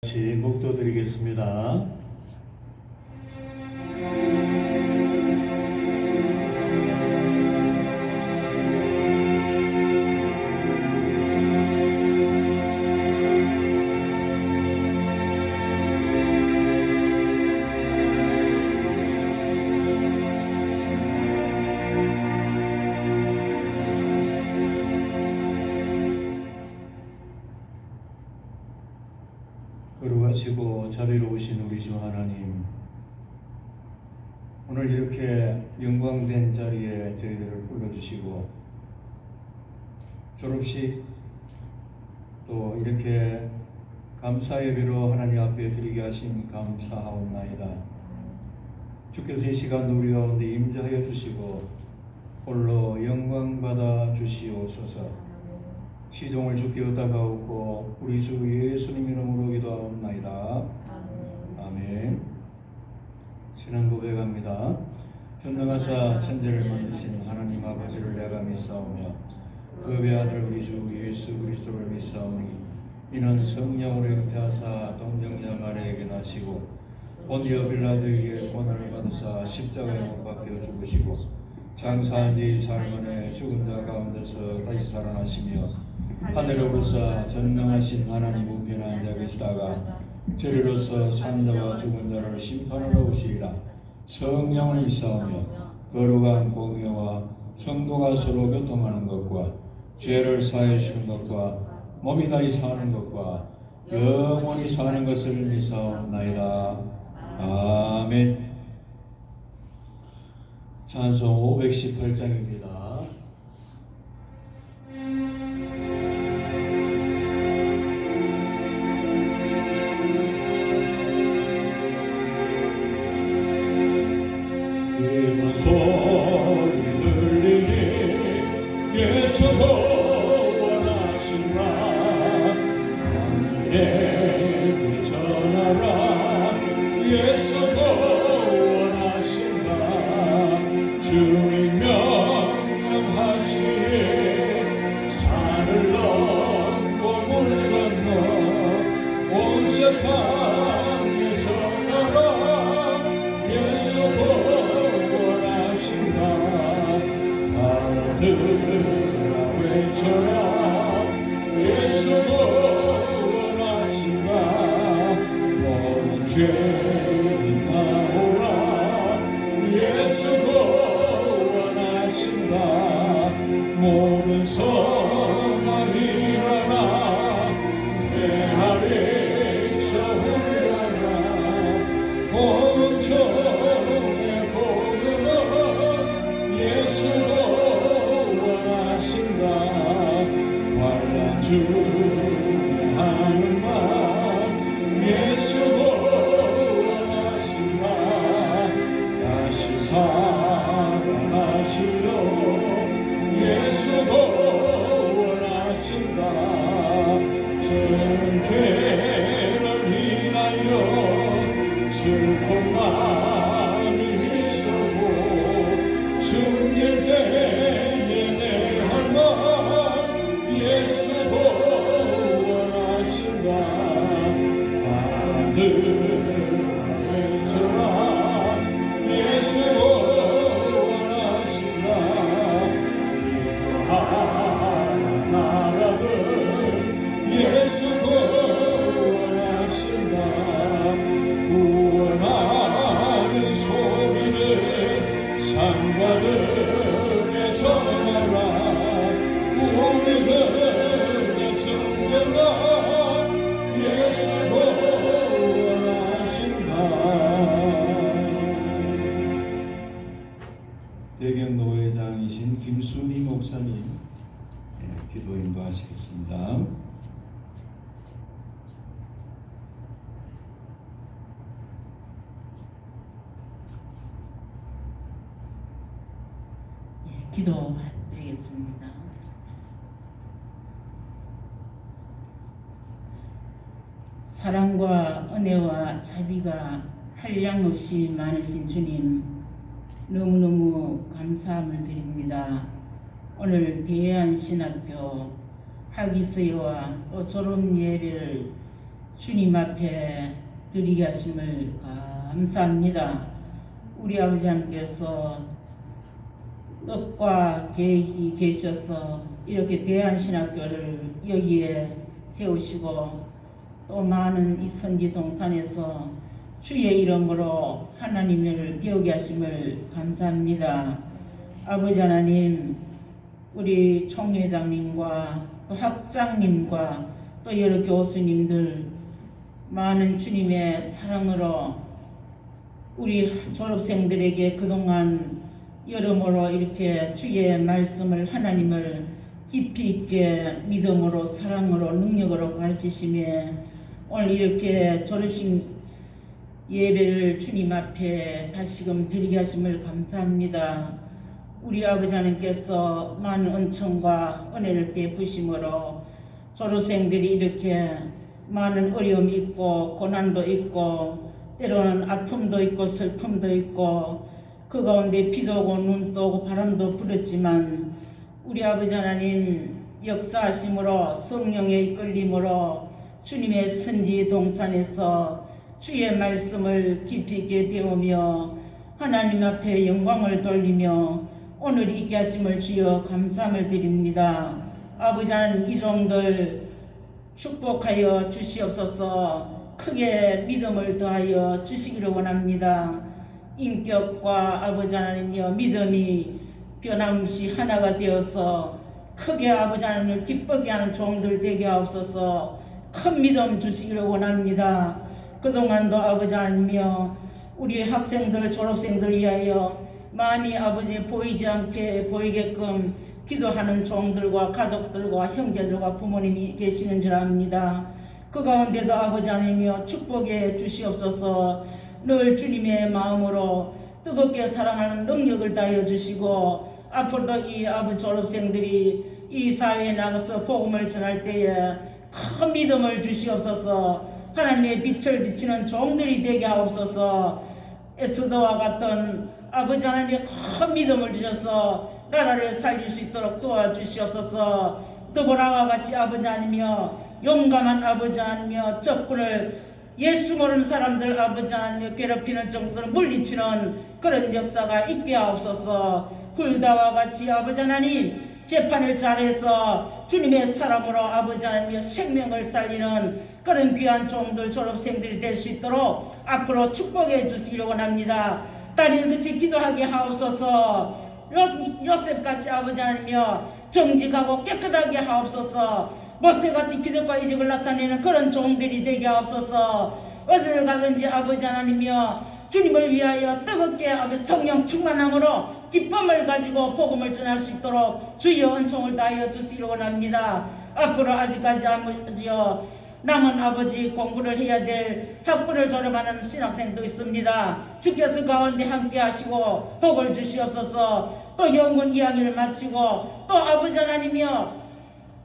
같이 묵도드리겠습니다. 거룩하시고 자비로우신 우리 주 하나님, 오늘 이렇게 영광된 자리에 저희들을 불러주시고 졸업식 또 이렇게 감사 예배로 하나님 앞에 드리게 하신 감사하옵나이다. 주께서 이 시간 우리 가운데 임재하여 주시고 홀로 영광 받아 주시옵소서. 시종을 주께 의탁하옵고 우리 주 예수님 이름으로 기도하옵나이다. 아멘. 신앙 고백합니다. 전능하사 천지를 만드신 하나님 아버지를 내가 믿사오며 그 배아들 우리 주 예수 그리스도를 믿사오니 이는 성령으로 잉태하사 동정자 마리아에게 나시고 본디오 빌라도에게 고난을 받으사 십자가에 못 박혀 죽으시고 장사한 지 사흘만에 죽은 자 가운데서 다시 살아나시며 하늘에 오르사 전능하신 하나님 우편에 앉아 계시다가 저리로서 산 자와 죽은 자를 심판하러 오시리라. 성령을 믿사오며 거룩한 공의와 성도가 서로 교통하는 것과 죄를 사해 주시는 것과 몸이 다시 사는 것과 영원히 사는 것을 믿사옵나이다. 아멘. 찬송 518장입니다. 소리 들리니 예수가 원하신다. 만민에게 전하라. 예수가 원하신다. 주의 명령하시니 산을 넘고 물 건너 온 세상에 전하라. 예수가 들으라 외쳐라. 예수가 원하신다. 모든 죄인 나오라. 예수가 원하신다. 모든 성만 일어나 내 아래 쳐올라라. 복음 전에 복음은 예수가 주하는 말 예수가 원하신다. 다시 살아나시려 예수가 원하신다. 전 죄를 인하여 슬픔만이 있어도 숨길 때에 내 할 말 예수가 원하신다. 바람들아 외쳐라. 예수가 원하신다. 기도하라 나라들 예수가 원하신다. 구원하는 소리를 산과들에 전하라. 우리들의 성경과 예수가 원하신다. 대경노회장이신 김순희 목사님 기도 인도하시겠습니다. 기도드리겠습니다. 사랑과 은혜와 자비가 한량없이 많으신 주님, 너무너무 감사함을 드립니다. 오늘 대해안신학교 학위수여와 또 졸업 예배를 주님 앞에 드리게 하심을 감사합니다. 우리 아버지 하나님께서 뜻과 계획이 계셔서 이렇게 대한신학교를 여기에 세우시고 또 많은 이 선지 동산에서 주의 이름으로 하나님을 배우게 하심을 감사합니다. 아버지 하나님, 우리 총회장님과 또 학장님과 또 여러 교수님들 많은 주님의 사랑으로 우리 졸업생들에게 그동안 여러모로 이렇게 주의 말씀을 하나님을 깊이 있게 믿음으로 사랑으로 능력으로 가르치시며 오늘 이렇게 졸업식 예배를 주님 앞에 다시금 드리게 하심을 감사합니다. 우리 아버지 하나님께서 많은 은총과 은혜를 베푸심으로 졸업생들이 이렇게 많은 어려움이 있고 고난도 있고 때로는 아픔도 있고 슬픔도 있고 그 가운데 비도 오고 눈도 오고 바람도 불었지만 우리 아버지 하나님 역사하심으로 성령의 이끌림으로 주님의 선지 동산에서 주의 말씀을 깊이 있게 배우며 하나님 앞에 영광을 돌리며 오늘 있게 하심을 주여 감사함을 드립니다. 아버지 하나님 이 종들 축복하여 주시옵소서. 크게 믿음을 더하여 주시기를 원합니다. 인격과 아버지 하나님여 믿음이 변함없이 하나가 되어서 크게 아버지 하나님을 기쁘게 하는 종들 되게 하옵소서. 큰 믿음 주시기를 원합니다. 그동안도 아버지 하나님여 우리 학생들 졸업생들 위하여 많이 아버지 보이지 않게 보이게끔 기도하는 종들과 가족들과 형제들과 부모님이 계시는 줄 압니다. 그 가운데도 아버지 하나님여 축복해 주시옵소서. 늘 주님의 마음으로 뜨겁게 사랑하는 능력을 다하여 주시고 앞으로도 이 아버지 졸업생들이 이 사회에 나가서 복음을 전할 때에 큰 믿음을 주시옵소서. 하나님의 빛을 비치는 종들이 되게 하옵소서. 에스더와 같은 아버지 하나님의 큰 믿음을 주셔서 나라를 살릴 수 있도록 도와주시옵소서. 드보라와 같이 아버지 하나님이여 용감한 아버지 하나님이여 적군을 예수 모르는 사람들 아버지 하나님이여 괴롭히는 정도로 물리치는 그런 역사가 있게 하옵소서. hul다와 같이 아버지 하나님 재판을 잘해서 주님의 사람으로 아버지 하나님의 생명을 살리는 그런 귀한 종들 졸업생들이 될 수 있도록 앞으로 축복해 주시기를 원합니다. 딸을 그치 기도하게 하옵소서. 요셉같이 아버지 하나님이여 정직하고 깨끗하게 하옵소서. 모세같이 기적과 이적을 나타내는 그런 종들이 되게 하옵소서. 어디를 가든지 아버지 하나님이여 주님을 위하여 뜨겁게 아버지 성령 충만함으로 기쁨을 가지고 복음을 전할 수 있도록 주의 은총을 다하여 주시기를 원합니다. 앞으로 아직까지 아버지여 남은 아버지 공부를 해야 될 학부를 졸업하는 신학생도 있습니다. 주께서 가운데 함께 하시고 복을 주시옵소서. 또 영문 이야기를 마치고 또 아버지 하나님이여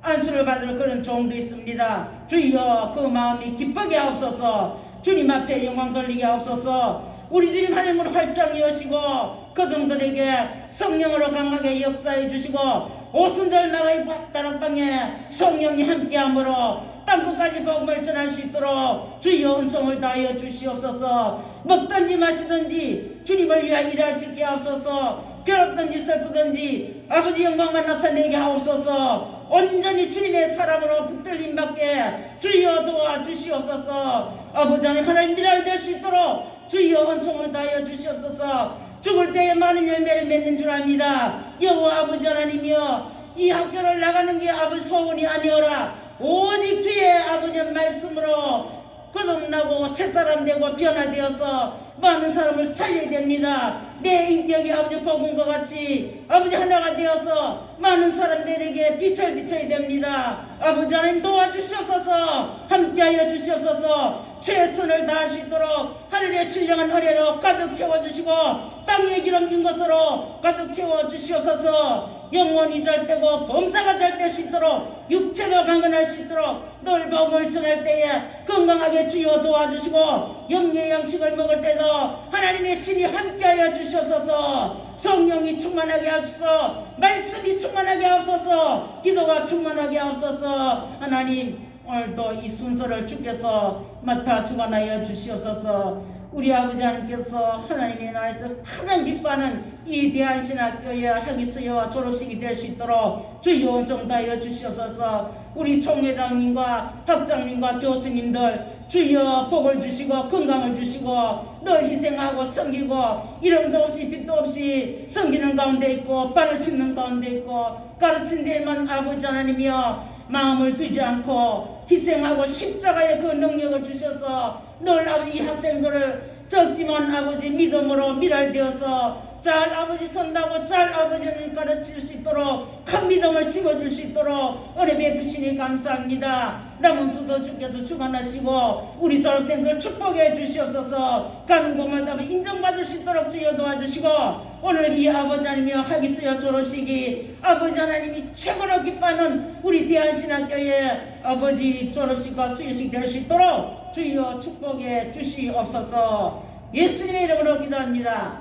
안수를 받을 그런 종도 있습니다. 주여 그 마음이 기쁘게 하옵소서. 주님 앞에 영광 돌리게 하옵소서. 우리 주님 하나님을 활짝 여시고 그들에게 성령으로 강하게 역사해 주시고 오순절 나라의 다락방에 성령이 함께함으로 땅끝까지 복음을 전할 수 있도록 주여 은총을 다하여 주시옵소서. 먹든지 마시든지 주님을 위하여 일할 수 있게 하옵소서. 괴롭든지 슬프든지 아버지 영광만 나타내게 하옵소서. 온전히 주님의 사람으로 붙들림 받게 주여 도와주시옵소서. 아버지 하나님 일할 될 수 있도록 주여 은총을 다하여 주시옵소서. 죽을 때에 많은 열매를 맺는 줄 압니다. 여호와 아버지 하나님이여 이 학교를 나가는 게 아버지 소원이 아니오라. 오직 주의 아버지 말씀으로 거듭나고 새사람 되고 변화되어서 많은 사람을 살려야 됩니다. 내 인격이 아버지 복음과 같이 아버지 하나가 되어서 많은 사람들에게 빛을 비춰야 됩니다. 아버지 하나님 도와주시옵소서. 함께하여 주시옵소서. 최선을 다할 수 있도록 하늘의 신령한 은혜로 가득 채워주시고 땅에 기름진 것으로 가득 채워주시옵소서. 영혼이 잘되고 범사가 잘될 수 있도록 육체가 강건할 수 있도록 늘 복음을 전할 때에 건강하게 주여 도와주시고 영의 양식을 먹을 때도 하나님의 신이 함께하여 주시옵소서. 성령이 충만하게 하옵소서. 말씀이 충만하게 하옵소서. 기도가 충만하게 하옵소서. 하나님 오늘도 이 순서를 주께서 맡아 주관하여 주시옵소서. 우리 아버지 하나님께서 하나님의 나라에서 가장 기뻐하는 이 대한신학교의 학위수여와 졸업식이 될 수 있도록 주여 은총다하여 주시옵소서. 우리 총회장님과 학장님과 교수님들 주여 복을 주시고 건강을 주시고 늘 희생하고 섬기고 이름도 없이 빛도 없이 섬기는 가운데 있고 발을 씻는 가운데 있고 가르친 데만 아버지 하나님이여 마음을 두지 않고 희생하고 십자가의 그 능력을 주셔서 늘 아버지 이 학생들을 적지만 아버지 믿음으로 미랄되어서 잘 아버지 선다고 잘 아버지를 가르칠 수 있도록 큰 믿음을 심어줄 수 있도록 은혜 베푸시니 감사합니다. 남은 수도 주께서 주관하시고 우리 졸업생들 축복해 주시옵소서. 가는 곳마다 인정받을 수 있도록 주여 도와주시고 오늘 이 아버지 하나님의 학위수여 졸업식이 아버지 하나님이 최고로 기뻐하는 우리 대한신학교의 아버지 졸업식과 수여식 될 수 있도록 주여 축복해 주시옵소서. 예수님의 이름으로 기도합니다.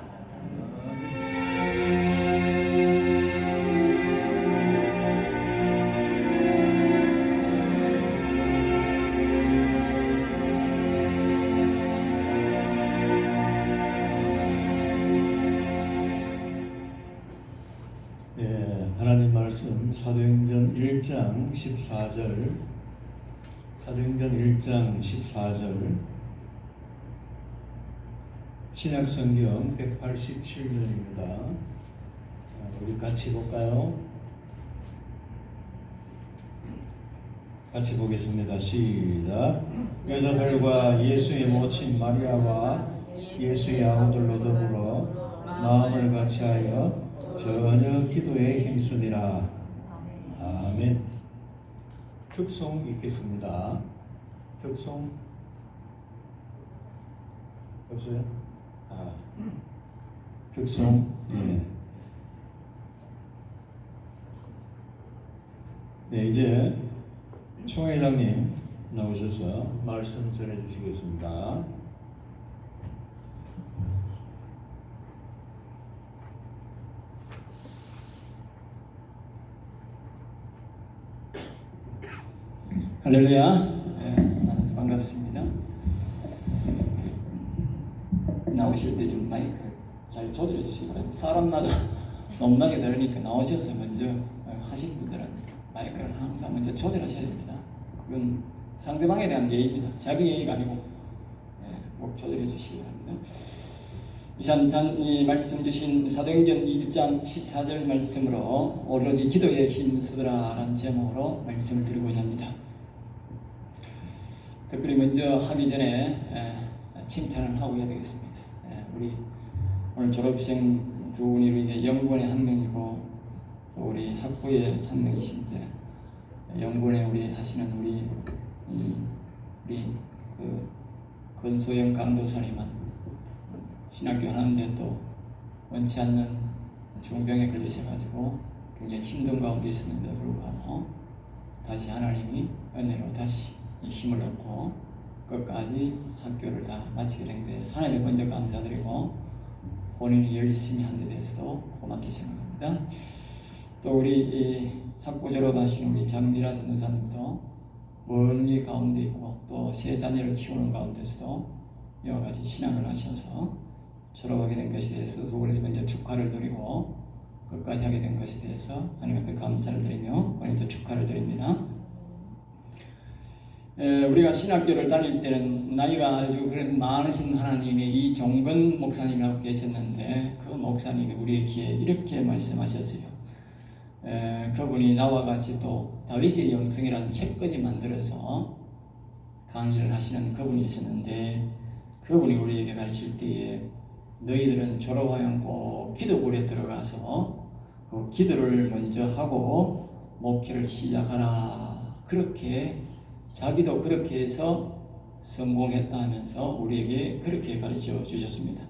하나님 말씀 사도행전 1장 14절 사도행전 1장 14절 신약성경 187면입니다. 우리 같이 볼까요? 같이 보겠습니다. 시작. 여자들과 예수의 모친 마리아와 예수의 아우들로 더불어 마음을 같이하여 전혀 기도에 힘쓰니라. 아멘. 특송 읽겠습니다. 특송 없어요? 특송. 네, 이제 총회장님 나오셔서 말씀 전해 주시겠습니다. 할렐루야. 만나서 반갑습니다. 나오실 때 좀 마이크를 잘 조절해 주시기 바랍니다. 사람마다 넘나게 다르니까 나오셔서 먼저 하시는 분들은 마이크를 항상 먼저 조절하셔야 됩니다. 그건 상대방에 대한 예의입니다. 자기 예의가 아니고 꼭 조절해 주시기 바랍니다. 이 말씀 주신 사도행전 1장 14절 말씀으로 오로지 기도에 힘쓰라 라는 제목으로 말씀을 드리고자 합니다. 특별히 먼저 하기 전에 칭찬을 하고 해야 되겠습니다. 우리 오늘 졸업생 두 분이 우리 영군의 한 명이고 또 우리 학부의 한 명이신데 영군에 우리 하시는 우리 그 권소영 강도사님은 신학교 하는데 또 원치 않는 중병에 걸리셔가지고 굉장히 힘든 가운데 있었는데도 불구하고 다시 하나님이 은혜로 다시 힘을 얻고 끝까지 학교를 다 마치게 된 데에서 하나님께 먼저 감사드리고 본인이 열심히 한 데 대해서도 고맙게 생각합니다. 또 우리 학부 졸업하신 우리 장미라 전도사님도 멀리 가운데 있고 또 세 자녀를 키우는 가운데서도 여러 가지 신앙을 하셔서 졸업하게 된 것에 대해서 서울에서 먼저 축하를 드리고 끝까지 하게 된 것에 대해서 하나님 앞에 감사를 드리며 오늘도 축하를 드립니다. 우리가 신학교를 다닐 때는 나이가 아주 그래도 많으신 하나님의 이종근 목사님이라고 계셨는데 그 목사님이 우리의 귀에 이렇게 말씀하셨어요. 그분이 나와 같이 또 다윗의 영성이라는 책까지 만들어서 강의를 하시는 그분이 있었는데 그분이 우리에게 가르칠 때에 너희들은 졸업하면 꼭 기도굴에 들어가서 그 기도를 먼저 하고 목회를 시작하라. 그렇게 자기도 그렇게 해서 성공했다 하면서 우리에게 그렇게 가르쳐 주셨습니다.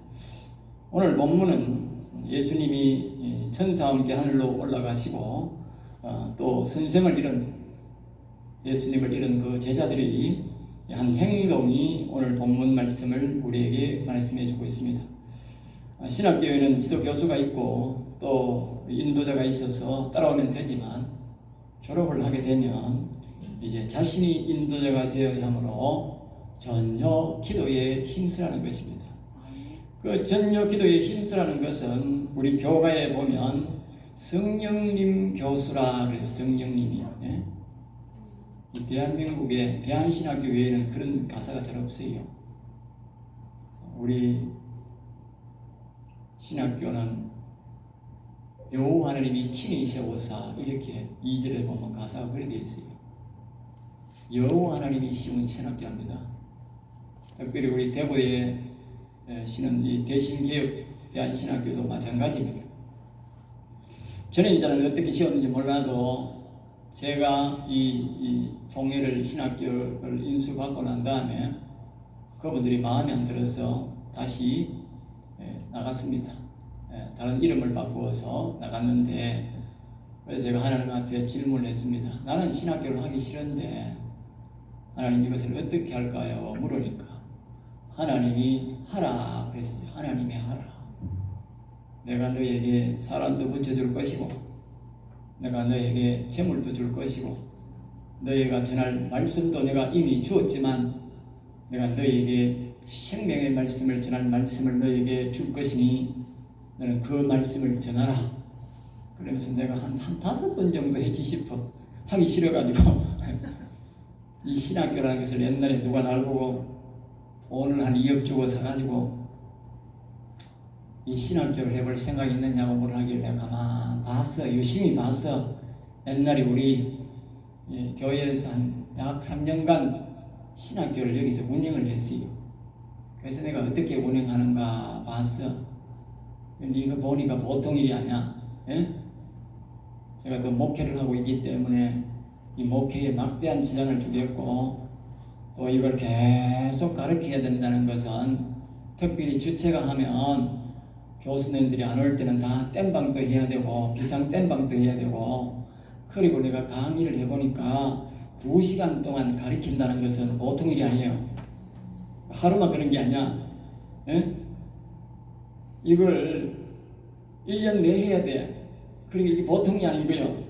오늘 본문은 예수님이 천사와 함께 하늘로 올라가시고 또 선생을 잃은 예수님을 잃은 그 제자들이 한 행동이 오늘 본문 말씀을 우리에게 말씀해 주고 있습니다. 신학교에는 지도 교수가 있고 또 인도자가 있어서 따라오면 되지만 졸업을 하게 되면 이제 자신이 인도자가 되어야 하므로 전혀 기도에 힘쓰라는 것입니다. 그 전혀 기도에 힘쓰라는 것은 우리 교가에 보면 성령님 교수라 그래요. 성령님이. 예? 이 대한민국의 대한신학교 외에는 그런 가사가 잘 없어요. 우리 신학교는 여호와 하나님이 친히 세우사 이렇게 2절에 보면 가사가 그렇게 되어 있어요. 여호와 하나님이 심은 신학교입니다. 특별히 우리 대구에 신은 이 대신개혁 대한신학교도 마찬가지입니다. 저는 이제는 어떻게 지었는지 몰라도 제가 이 종회를 신학교를 인수받고 난 다음에 그분들이 마음에 안 들어서 다시 나갔습니다. 다른 이름을 바꾸어서 나갔는데 그래서 제가 하나님 앞에 질문을 했습니다. 나는 신학교를 하기 싫은데 하나님 이것을 어떻게 할까요? 물으니까 하나님이 하라 그랬어요. 하나님이 하라. 내가 너에게 사람도 붙여줄 것이고 내가 너에게 재물도 줄 것이고 너희가 전할 말씀도 내가 이미 주었지만 내가 너에게 생명의 말씀을 전할 말씀을 너에게 줄 것이니 너는 그 말씀을 전하라. 그러면서 내가 한 5번 정도 해지 싶어 하기 싫어가지고 이 신학교라는 것을 옛날에 누가 날 보고 돈을 한 2억 주고 사가지고 이 신학교를 해볼 생각이 있느냐고 물어하길래 가만 봤어. 유심히 봤어. 옛날에 우리 교회에서 약 3년간 신학교를 여기서 운영을 했어요. 그래서 내가 어떻게 운영하는가 봤어. 근데 이거 보니까 보통 일이 아니야. 예? 제가 또 목회를 하고 있기 때문에 이 목회에 막대한 지장을 주겠고 또 이걸 계속 가르쳐야 된다는 것은 특별히 주체가 하면 교수님들이 안 올 때는 다 땜방도 해야 되고 비상 땜방도 해야 되고 그리고 내가 강의를 해보니까 2시간 동안 가르친다는 것은 보통 일이 아니에요. 하루만 그런 게 아니야. 예? 이걸 1년 내에 해야 돼. 그리고 이게 보통이 아닌 거예요.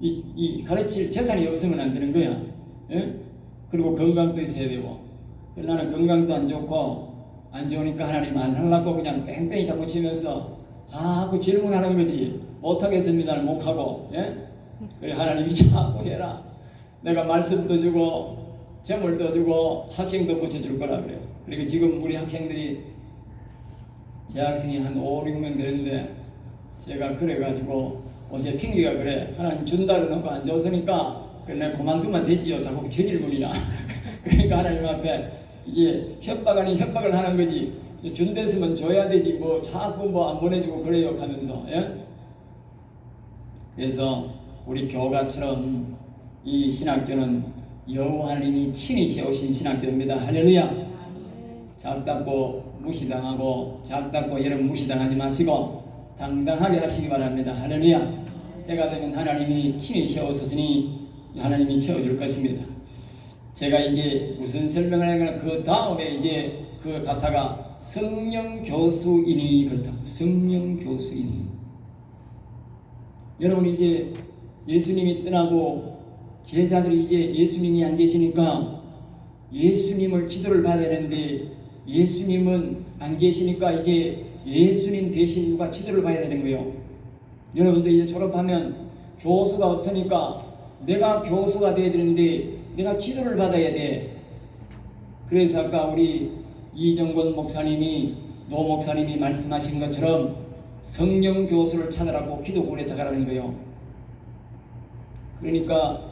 이 가르칠 재산이 없으면 안 되는 거야. 예? 그리고 건강도 있어야 되고. 나는 건강도 안 좋고 안 좋으니까 하나님 안 하려고 그냥 뺑뺑이 자꾸 치면서 자꾸 질문하는 거지. 못하겠습니다는 못하고. 예? 그래 하나님이 자꾸 해라. 내가 말씀도 주고 재물도 주고 학생도 붙여줄 거라 그래요. 그리고 지금 우리 학생들이 재학생이 한 5, 6명 되는데 제가 그래가지고 어제 핑계가 그래. 하나님 준다 그러놓고 안 줬으니까 그래 내가 그만두면 되지요. 자꾸 저 질문이야. 그러니까 하나님 앞에 이제 협박 아닌 협박을 하는 거지. 준댔으면 줘야 되지 뭐 자꾸 뭐 안 보내주고 그래요 하면서. 예? 그래서 우리 교가처럼 이 신학교는 여호와 하나님이 친히 세우신 신학교입니다. 할렐루야. 작다고 무시당하고 작다고 여러분 무시당하지 마시고 당당하게 하시기 바랍니다. 할렐루야. 때가 되면 하나님이 친히 세우셨으니 하나님이 채워줄 것입니다. 제가 이제 무슨 설명을 하냐면 그 다음에 이제 그 가사가 성령 교수이니 그렇다고. 성령 교수이니. 여러분 이제 예수님이 떠나고 제자들이 이제 예수님이 안 계시니까 예수님을 지도를 받아야 되는데 예수님은 안 계시니까 이제 예수님 대신 누가 지도를 봐야 되는 거예요. 여러분들 이제 졸업하면 교수가 없으니까 내가 교수가 돼야 되는데 내가 지도를 받아야 돼. 그래서 아까 우리 이정권 목사님이 노 목사님이 말씀하신 것처럼 성령 교수를 찾아라고 기도문에 다가라는 거예요. 그러니까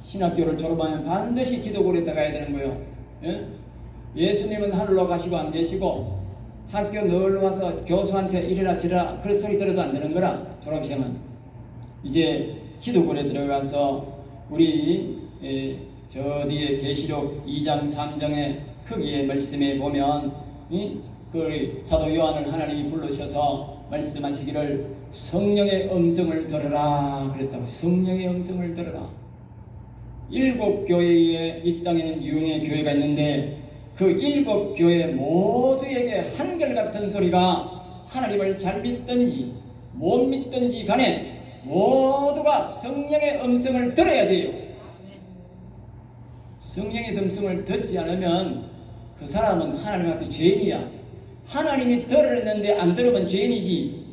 신학교를 졸업하면 반드시 기도문에 다가야 되는 거예요. 예? 예수님은 하늘로 가시고 안 계시고 학교 늘 와서 교수한테 이래라 저래라 그런 소리 들어도 안 되는 거라. 졸업시험은 이제 기도문에 들어가서 우리 저 뒤에 계시록 2장 3장의 크기의 말씀에 보면 그 사도 요한을 하나님이 부르셔서 말씀하시기를 성령의 음성을 들으라 그랬다고. 성령의 음성을 들으라. 7교회에 이 땅에는 유형의 교회가 있는데 그 7교회 모두에게 한결같은 소리가 하나님을 잘 믿든지 못 믿든지 간에 모두가 성령의 음성을 들어야 돼요. 성령의 듬성을 듣지 않으면 그 사람은 하나님 앞에 죄인이야. 하나님이 들으랬는데 안 들으면 죄인이지.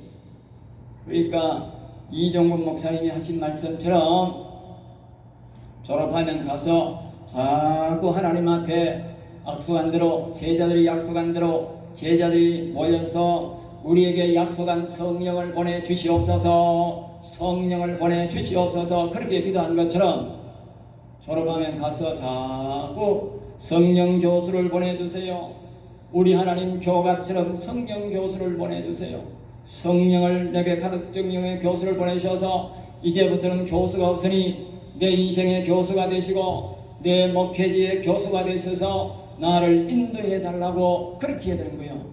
그러니까 이종근 목사님이 하신 말씀처럼 졸업하면 가서 자꾸 하나님 앞에 약속한 대로, 제자들이 약속한 대로 제자들이 모여서 우리에게 약속한 성령을 보내주시옵소서, 성령을 보내주시옵소서, 그렇게 기도한 것처럼 졸업하면 가서 자꾸 성령 교수를 보내주세요. 우리 하나님 교가처럼 성령 교수를 보내주세요. 성령을 내게 가득 정령의 교수를 보내주셔서 이제부터는 교수가 없으니 내 인생의 교수가 되시고 내 목회지의 교수가 되셔서 나를 인도해 달라고 그렇게 해야 되는 거예요.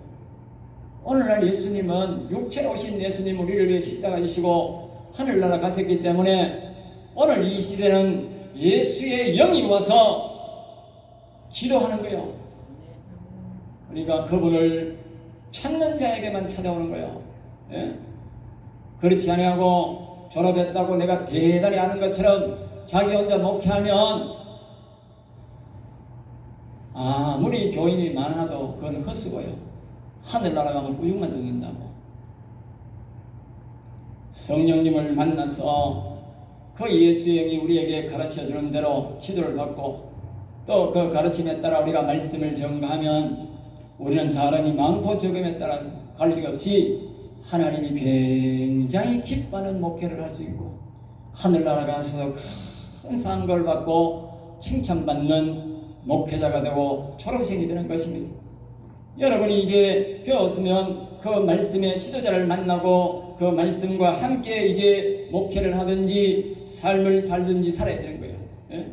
오늘날 예수님은 육체로 오신 예수님 우리를 위해 십자가 지시고 하늘나라 가셨기 때문에 오늘 이 시대는 예수의 영이 와서 기도하는 거예요. 그러니까 그분을 찾는 자에게만 찾아오는 거예요. 예? 그렇지 아니하고 졸업했다고 내가 대단히 아는 것처럼 자기 혼자 목회하면 아무리 교인이 많아도 그건 헛수고요. 하늘나라 가면 우육만 듣는다고. 성령님을 만나서 그 예수의 영이 우리에게 가르쳐주는 대로 지도를 받고 또 그 가르침에 따라 우리가 말씀을 전가하면 우리는 사람이 많고 적음에 따라 관리 없이 하나님이 굉장히 기뻐하는 목회를 할 수 있고 하늘나라 가서 큰 상을 받고 칭찬받는 목회자가 되고 졸업생이 되는 것입니다. 여러분이 이제 배웠으면 그 말씀의 지도자를 만나고 그 말씀과 함께 이제 목회를 하든지 삶을 살든지 살아야 되는 거예요. 예?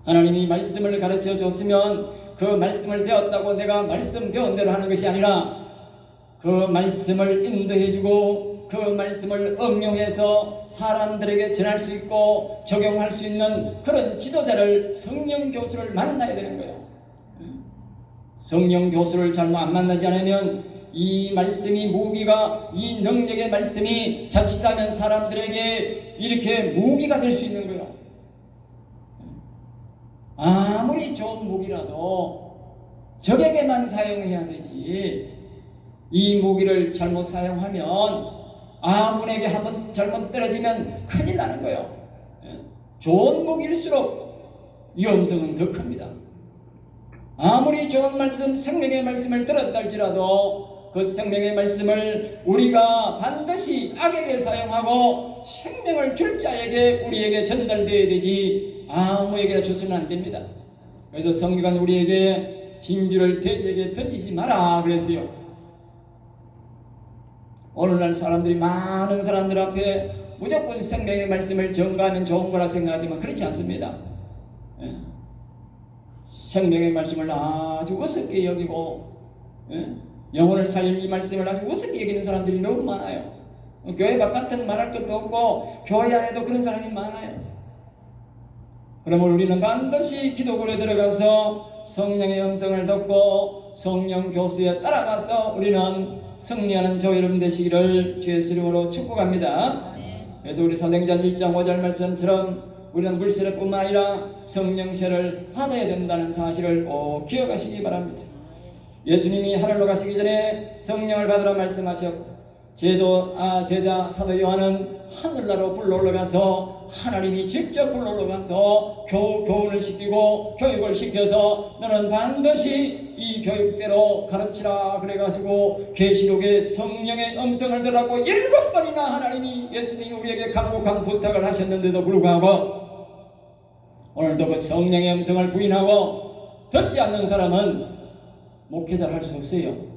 하나님이 말씀을 가르쳐 줬으면 그 말씀을 배웠다고 내가 말씀 배운 대로 하는 것이 아니라 그 말씀을 인도해주고 그 말씀을 응용해서 사람들에게 전할 수 있고 적용할 수 있는 그런 지도자를 성령 교수를 만나야 되는 거예요. 성령 교수를 잘못 안 만나지 않으면 이 말씀이 무기가 이 능력의 말씀이 자칫하면 사람들에게 이렇게 무기가 될 수 있는 거예요. 아무리 좋은 무기라도 적에게만 사용해야 되지 이 무기를 잘못 사용하면 아군에게 한번 잘못 떨어지면 큰일 나는 거예요. 좋은 무기일수록 위험성은 더 큽니다. 아무리 좋은 말씀, 생명의 말씀을 들었다 할지라도 그 생명의 말씀을 우리가 반드시 악에게 사용하고 생명을 줄 자에게 우리에게 전달되어야 되지 아무에게나 줘서는 안 됩니다. 그래서 성경은 우리에게 진주를 돼지에게 던지지 마라 그랬어요. 오늘날 사람들이 많은 사람들 앞에 무조건 생명의 말씀을 전가하면 좋은 거라 생각하지만 그렇지 않습니다. 예. 생명의 말씀을 아주 우습게 여기고 영혼을 살릴 이 말씀을 아주 우습게 여기는 사람들이 너무 많아요. 교회 바깥은 말할 것도 없고 교회 안에도 그런 사람이 많아요. 그러면 우리는 반드시 기도굴에 들어가서 성령의 음성을 듣고 성령 교수에 따라가서 우리는 승리하는 저 여러분 되시기를 주의 이름으로 축복합니다. 그래서 우리 사도행전 1장 5절 말씀처럼 우리는 물세례뿐만 아니라 성령세를 받아야 된다는 사실을 꼭 기억하시기 바랍니다. 예수님이 하늘로 가시기 전에 성령을 받으라 말씀하셨고 제자 사도 요한은 하늘나라로 불러 올라가서 하나님이 직접 불러 올라가서 교훈을 시키고 교육을 시켜서 너는 반드시 이 교육대로 가르치라 그래가지고 계시록에 성령의 음성을 들으라고 7번이나 하나님이 예수님이 우리에게 간곡한 부탁을 하셨는데도 불구하고 오늘도 그 성령의 음성을 부인하고 듣지 않는 사람은 목회자를 할 수 없어요.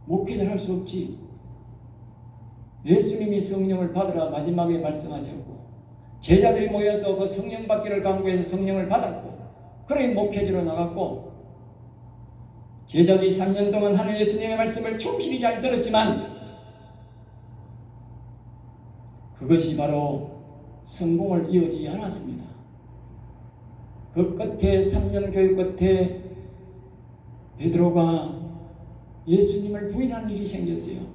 목회자를 할 수 없지. 예수님이 성령을 받으라 마지막에 말씀하셨고 제자들이 모여서 그 성령 받기를 간구해서 성령을 받았고 그래 목회자로 나갔고 제자들이 3년 동안 하는 예수님의 말씀을 충실히 잘 들었지만 그것이 바로 성공을 이어지지 않았습니다. 그 끝에 3년 교육 끝에 베드로가 예수님을 부인한 일이 생겼어요.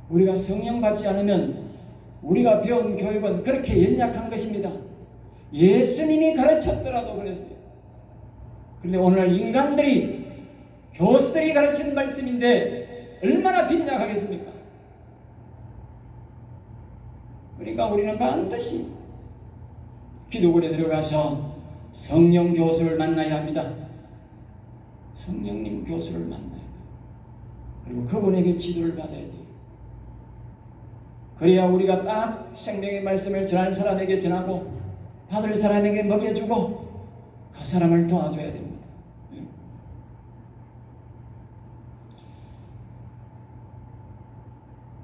우리가 성령 받지 않으면 우리가 배운 교육은 그렇게 연약한 것입니다. 예수님이 가르쳤더라도 그랬어요. 그런데 오늘 인간들이, 교수들이 가르친 말씀인데 얼마나 빈약하겠습니까? 그러니까 우리는 반드시 기도굴에 들어가서 성령 교수를 만나야 합니다. 성령님 교수를 만나야 돼요. 그리고 그분에게 지도를 받아야 돼요. 그래야 우리가 딱 생명의 말씀을 전할 사람에게 전하고 받을 사람에게 먹여주고 그 사람을 도와줘야 됩니다.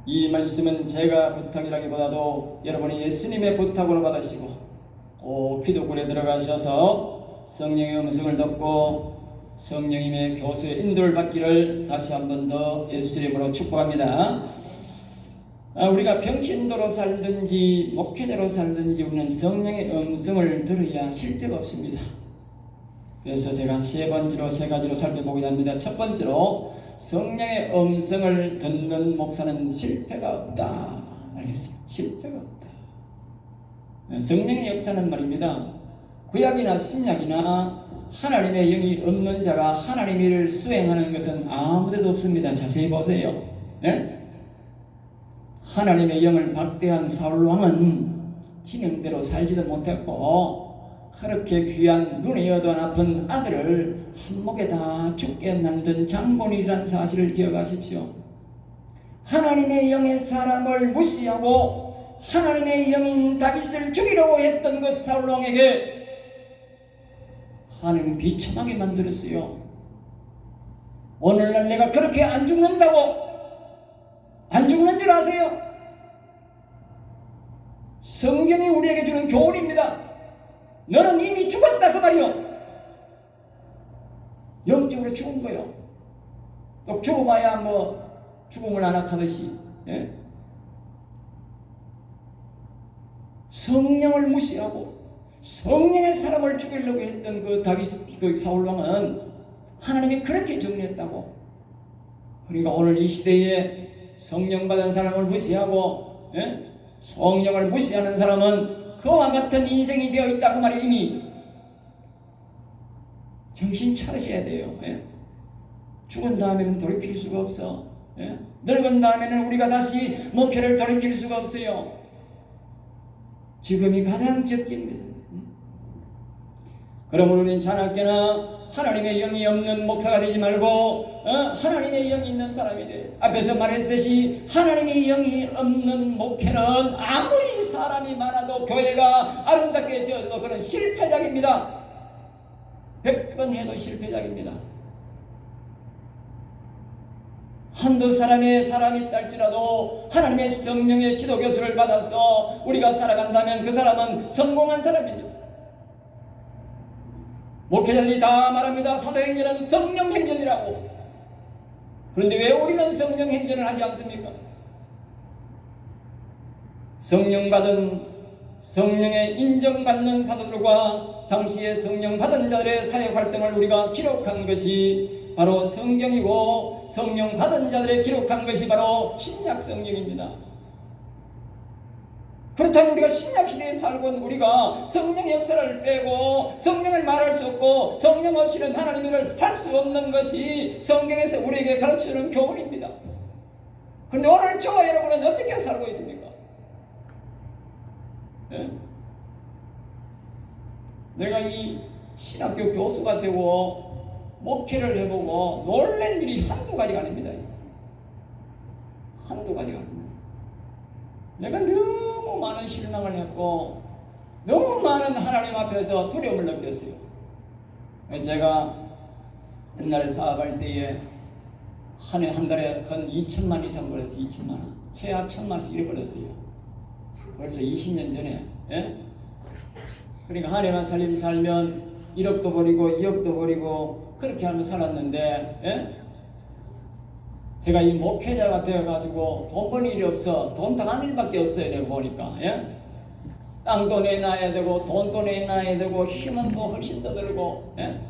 이 말씀은 제가 부탁이라기보다도 여러분이 예수님의 부탁으로 받으시고 꼭 기도굴에 들어가셔서 성령의 음성을 듣고 성령님의 교수의 인도를 받기를 다시 한 번 더 예수 이름으로 축복합니다. 우리가 평신도로 살든지 목회자로 살든지 우리는 성령의 음성을 들어야 실패가 없습니다. 그래서 제가 세 가지로 살펴보고자 합니다. 첫 번째로 성령의 음성을 듣는 목사는 실패가 없다. 알겠어요? 실패가 없다. 성령의 역사는 말입니다. 구약이나 신약이나 하나님의 영이 없는 자가 하나님의 일을 수행하는 것은 아무데도 없습니다. 자세히 보세요. 네? 하나님의 영을 박대한 사울왕은 지명대로 살지도 못했고 그렇게 귀한 눈에 여도 안 아픈 아들을 한목에다 죽게 만든 장본인이라는 사실을 기억하십시오. 하나님의 영의 사람을 무시하고 하나님의 영인 다윗을 죽이려고 했던 그 사울왕에게 하나님은 비참하게 만들었어요. 오늘날 내가 그렇게 안 죽는다고 안 죽는 줄 아세요? 성경이 우리에게 주는 교훈입니다. 너는 이미 죽었다 그 말이요. 영적으로 죽은 거요. 또 죽어봐야 뭐 죽음을 안악하듯이 예? 성령을 무시하고 성령의 사람을 죽이려고 했던 그 다윗 그 사울왕은 하나님이 그렇게 정리했다고. 그러니까 오늘 이 시대에 성령 받은 사람을 무시하고 예? 성령을 무시하는 사람은 그와 같은 인생이 되어 있다고 말이에요. 이미 정신 차리셔야 돼요. 예? 죽은 다음에는 돌이킬 수가 없어. 예? 늙은 다음에는 우리가 다시 목표를 돌이킬 수가 없어요. 지금이 가장 적기입니다. 그러므로 우리는 자나깨나 하나님의 영이 없는 목사가 되지 말고 하나님의 영이 있는 사람이 돼. 앞에서 말했듯이 하나님의 영이 없는 목회는 아무리 사람이 많아도 교회가 아름답게 지어져도 그런 실패작입니다. 100번 해도 실패작입니다. 한두 사람이 있다 할지라도 하나님의 성령의 지도 교수를 받아서 우리가 살아간다면 그 사람은 성공한 사람입니다. 목회자들이 다 말합니다. 사도행전은 성령행전이라고. 그런데 왜 우리는 성령행전을 하지 않습니까? 성령 받은 성령의 인정받는 사도들과 당시에 성령 받은 자들의 사역 활동을 우리가 기록한 것이 바로 성경이고 성령 받은 자들의 기록한 것이 바로 신약 성경입니다. 그렇다면 우리가 신약시대에 살고 우리가 성령의 역사를 빼고 성령을 말할 수 없고 성령 없이는 하나님의 일을 할 수 없는 것이 성경에서 우리에게 가르치는 교훈입니다. 그런데 오늘 저와 여러분은 어떻게 살고 있습니까? 네? 내가 이 신학교 교수가 되고 목회를 해보고 놀란 일이 한두 가지가 아닙니다. 한두 가지가 아닙니다. 내가 너무 많은 실망을 했고 너무 많은 하나님 앞에서 두려움을 느꼈어요. 제가 옛날에 사업할 때에 한 달에 한 2천만 이상 벌었어요. 2천만 원. 최하 1,000만 원씩 이렇게 벌었어요. 벌써 20년 전에. 예? 그러니까 하나님만 살면 1억도 버리고 2억도 버리고 그렇게 하며 살았는데 예? 제가 이 목회자가 되어가지고 돈 버는 일이 없어. 돈 당하는 일밖에 없어요. 내가 보니까. 예? 땅도 내놔야 되고 돈도 내놔야 되고 힘은 또 훨씬 더 들고 예?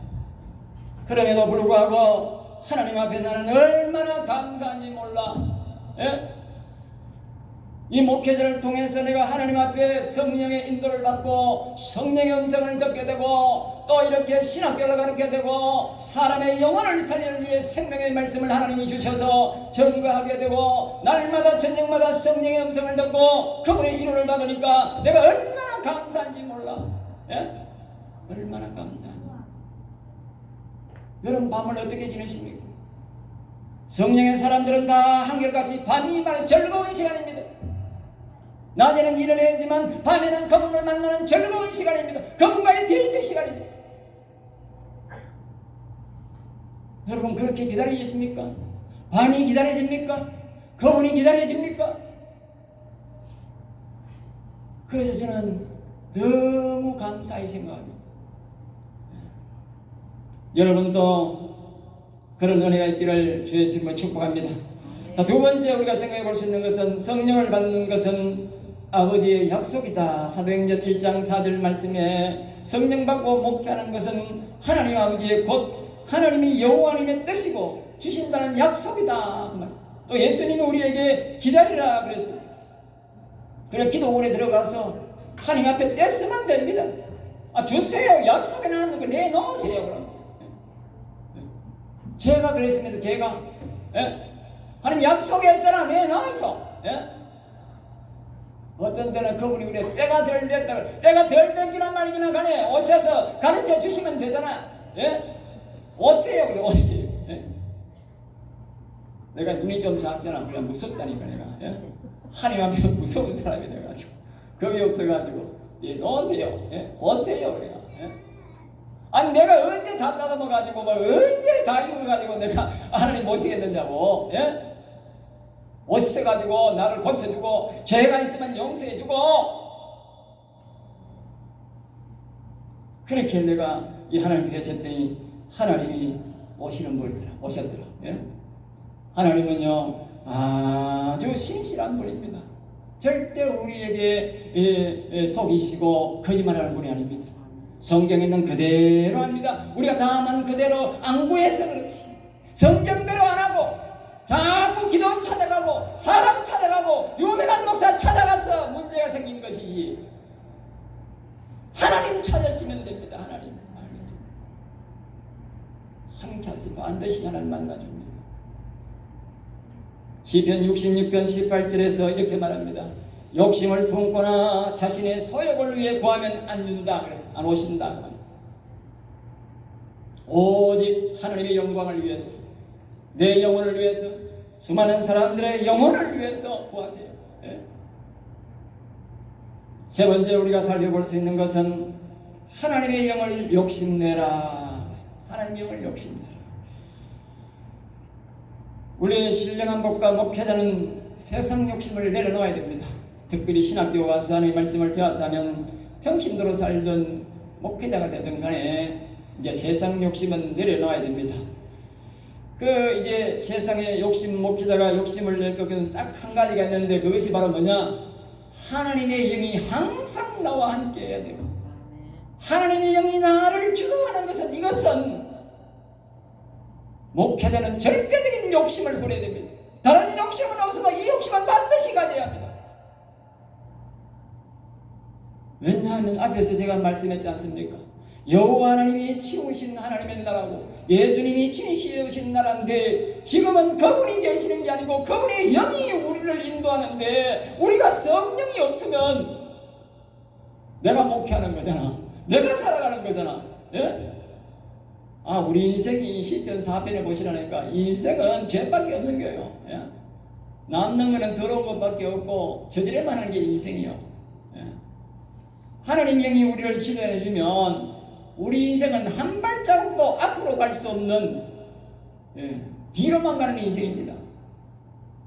그럼에도 불구하고 하나님 앞에 나는 얼마나 감사한지 몰라. 예? 이 목회자를 통해서 내가 하나님 앞에 성령의 인도를 받고 성령의 음성을 듣게 되고 또 이렇게 신학교를 가르게 되고 사람의 영혼을 살리는 일에 생명의 말씀을 하나님이 주셔서 전가하게 되고 날마다 저녁마다 성령의 음성을 듣고 그분의 이루를 받으니까 내가 얼마나 감사한지 몰라. 예? 얼마나 감사한지. 여러분 밤을 어떻게 지내십니까? 성령의 사람들은 다 한결같이 밤이 말 즐거운 시간입니다. 낮에는 일을 해야지만 밤에는 그분을 만나는 즐거운 시간입니다. 그분과의 데이트 시간입니다. 여러분 그렇게 기다리십니까? 밤이 기다려집니까? 그분이 기다려집니까? 그래서 저는 너무 감사히 생각합니다. 여러분도 그런 은혜가 있기를 주의 이름으로 축복합니다. 자, 두 번째 우리가 생각해 볼 수 있는 것은 성령을 받는 것은 아버지의 약속이다. 사도행전 1장 4절 말씀에 성령 받고 목회하는 것은 하나님 아버지의 곧 하나님이 여호와님의 뜻이고 주신다는 약속이다. 또 예수님이 우리에게 기다리라 그랬어요. 그래 기도원에 들어가서 하나님 앞에 떼쓰면 됩니다. 주세요. 약속에 나왔는 거 내놓으세요. 그럼 제가 그랬습니다. 제가 하나님 약속했잖아. 내놔서 어떤 때는 그분이 그래 때가 덜 됐다. 때가 덜 됐기나 말기나 간에 오셔서 가르쳐 주시면 되잖아. 오세요. 그래 오세요. 내가 눈이 좀 작잖아. 그래 무섭다니까 내가. 하나님 앞에서 무서운 사람이 돼가지고 겁이 없어가지고 놓으세요. 오세요. 그래요. 아니 내가 언제 다 따듬어가지고 언제 다 이루어가지고 내가 하나님 모시겠느냐고. 오셔가지고 나를 고쳐주고 죄가 있으면 용서해주고 그렇게 내가 이 하나님께 계셨더니 하나님이 오시는 분이더라. 오셨더라. 하나님은요 아주 신실한 분입니다. 절대 우리에게 속이시고 거짓말하는 분이 아닙니다. 성경에 있는 그대로 합니다. 우리가 다만 그대로 안 구해서 그렇지 성경대로 안 하고 자꾸 기도 찾아가고 사람 찾아가고 유명한 목사 찾아가서 문제가 생긴 것이 하나님 찾으시면 됩니다. 하나님 하나님 찾으시면 반드시 하나님 만나줍니다. 시편 66편 18절에서 이렇게 말합니다. 욕심을 품거나 자신의 소욕을 위해 구하면 안 준다. 그래서 안 오신다. 오직 하나님의 영광을 위해서 내 영혼을 위해서 수많은 사람들의 영혼을 위해서 구하세요. 세 번째 우리가 살펴볼 수 있는 것은 하나님의 영을 욕심내라. 하나님의 영을 욕심내라. 우리의 신령한 목과 목회자는 세상 욕심을 내려놓아야 됩니다. 특별히 신학교 와서 하나님의 말씀을 배웠다면 평신도로 살던 목회자가 되든 간에 이제 세상 욕심은 내려놓아야 됩니다. 이제 세상의 욕심, 목회자가 욕심을 낼 것은 딱 한 가지가 있는데 그것이 바로 뭐냐? 하나님의 영이 항상 나와 함께 해야 돼요. 하나님의 영이 나를 주도하는 것은 이것은 목회자는 절대적인 욕심을 부려야 됩니다. 다른 욕심은 없어도 이 욕심은 반드시 가져야 합니다. 왜냐하면 앞에서 제가 말씀했지 않습니까? 여호와 하나님이 치우신 하나님의 나라고 예수님이 지니시신 나라인데 지금은 그분이 계시는 게 아니고 그분의 영이 우리를 인도하는데 우리가 성령이 없으면 내가 목회하는 거잖아. 내가 살아가는 거잖아. 우리 인생이 시편 4편에 보시라니까 인생은 죄밖에 없는 거예요. 남는 거는 더러운 것밖에 없고 저지를만 하는 게 인생이요. 하나님 영이 우리를 지도해주면 우리 인생은 한 발자국도 앞으로 갈 수 없는 뒤로만 가는 인생입니다.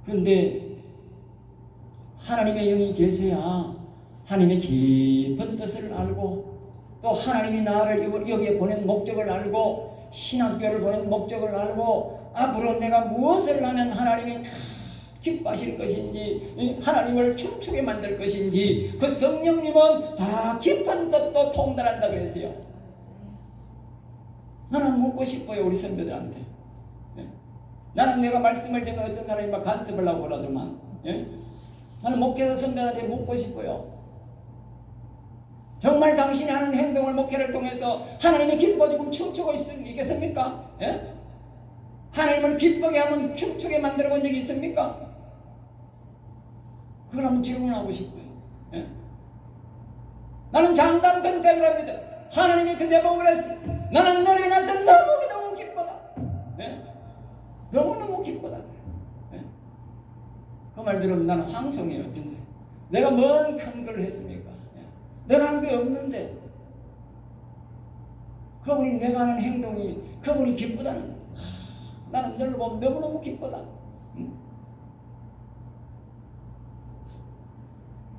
그런데 하나님의 영이 계셔야 하나님의 깊은 뜻을 알고 또 하나님이 나를 여기에 보낸 목적을 알고 신학교를 보낸 목적을 알고 앞으로 내가 무엇을 하면 하나님이 다 기뻐하실 것인지 하나님을 춤추게 만들 것인지 그 성령님은 다 깊은 뜻도 통달한다 그랬어요. 나는 묻고 싶어요. 우리 선배들한테. 나는 내가 말씀을 듣는 어떤 사람이 막 간섭을 하고 그러더만 나는 목회자 선배한테 묻고 싶어요. 정말 당신이 하는 행동을 목회를 통해서 하나님이 기뻐지고 춤추고 있겠습니까? 예? 하나님을 기쁘게 하면 춤추게 만들어 본 적이 있습니까? 그걸 한번 질문하고 싶어요. 예? 나는 장담컨대 합니다. 하나님이 그제 보고 그랬어. 나는 너를 인해서 너무너무 기쁘다. 예? 너무너무 기쁘다. 예? 그 말 들으면 나는 황송해요. 근데 내가 뭔 큰 걸 했습니까? 예? 내가 한 게 없는데 그분이 내가 하는 행동이 그분이 기쁘다는 거예요. 나는 너를 보면 너무너무 기쁘다. 응?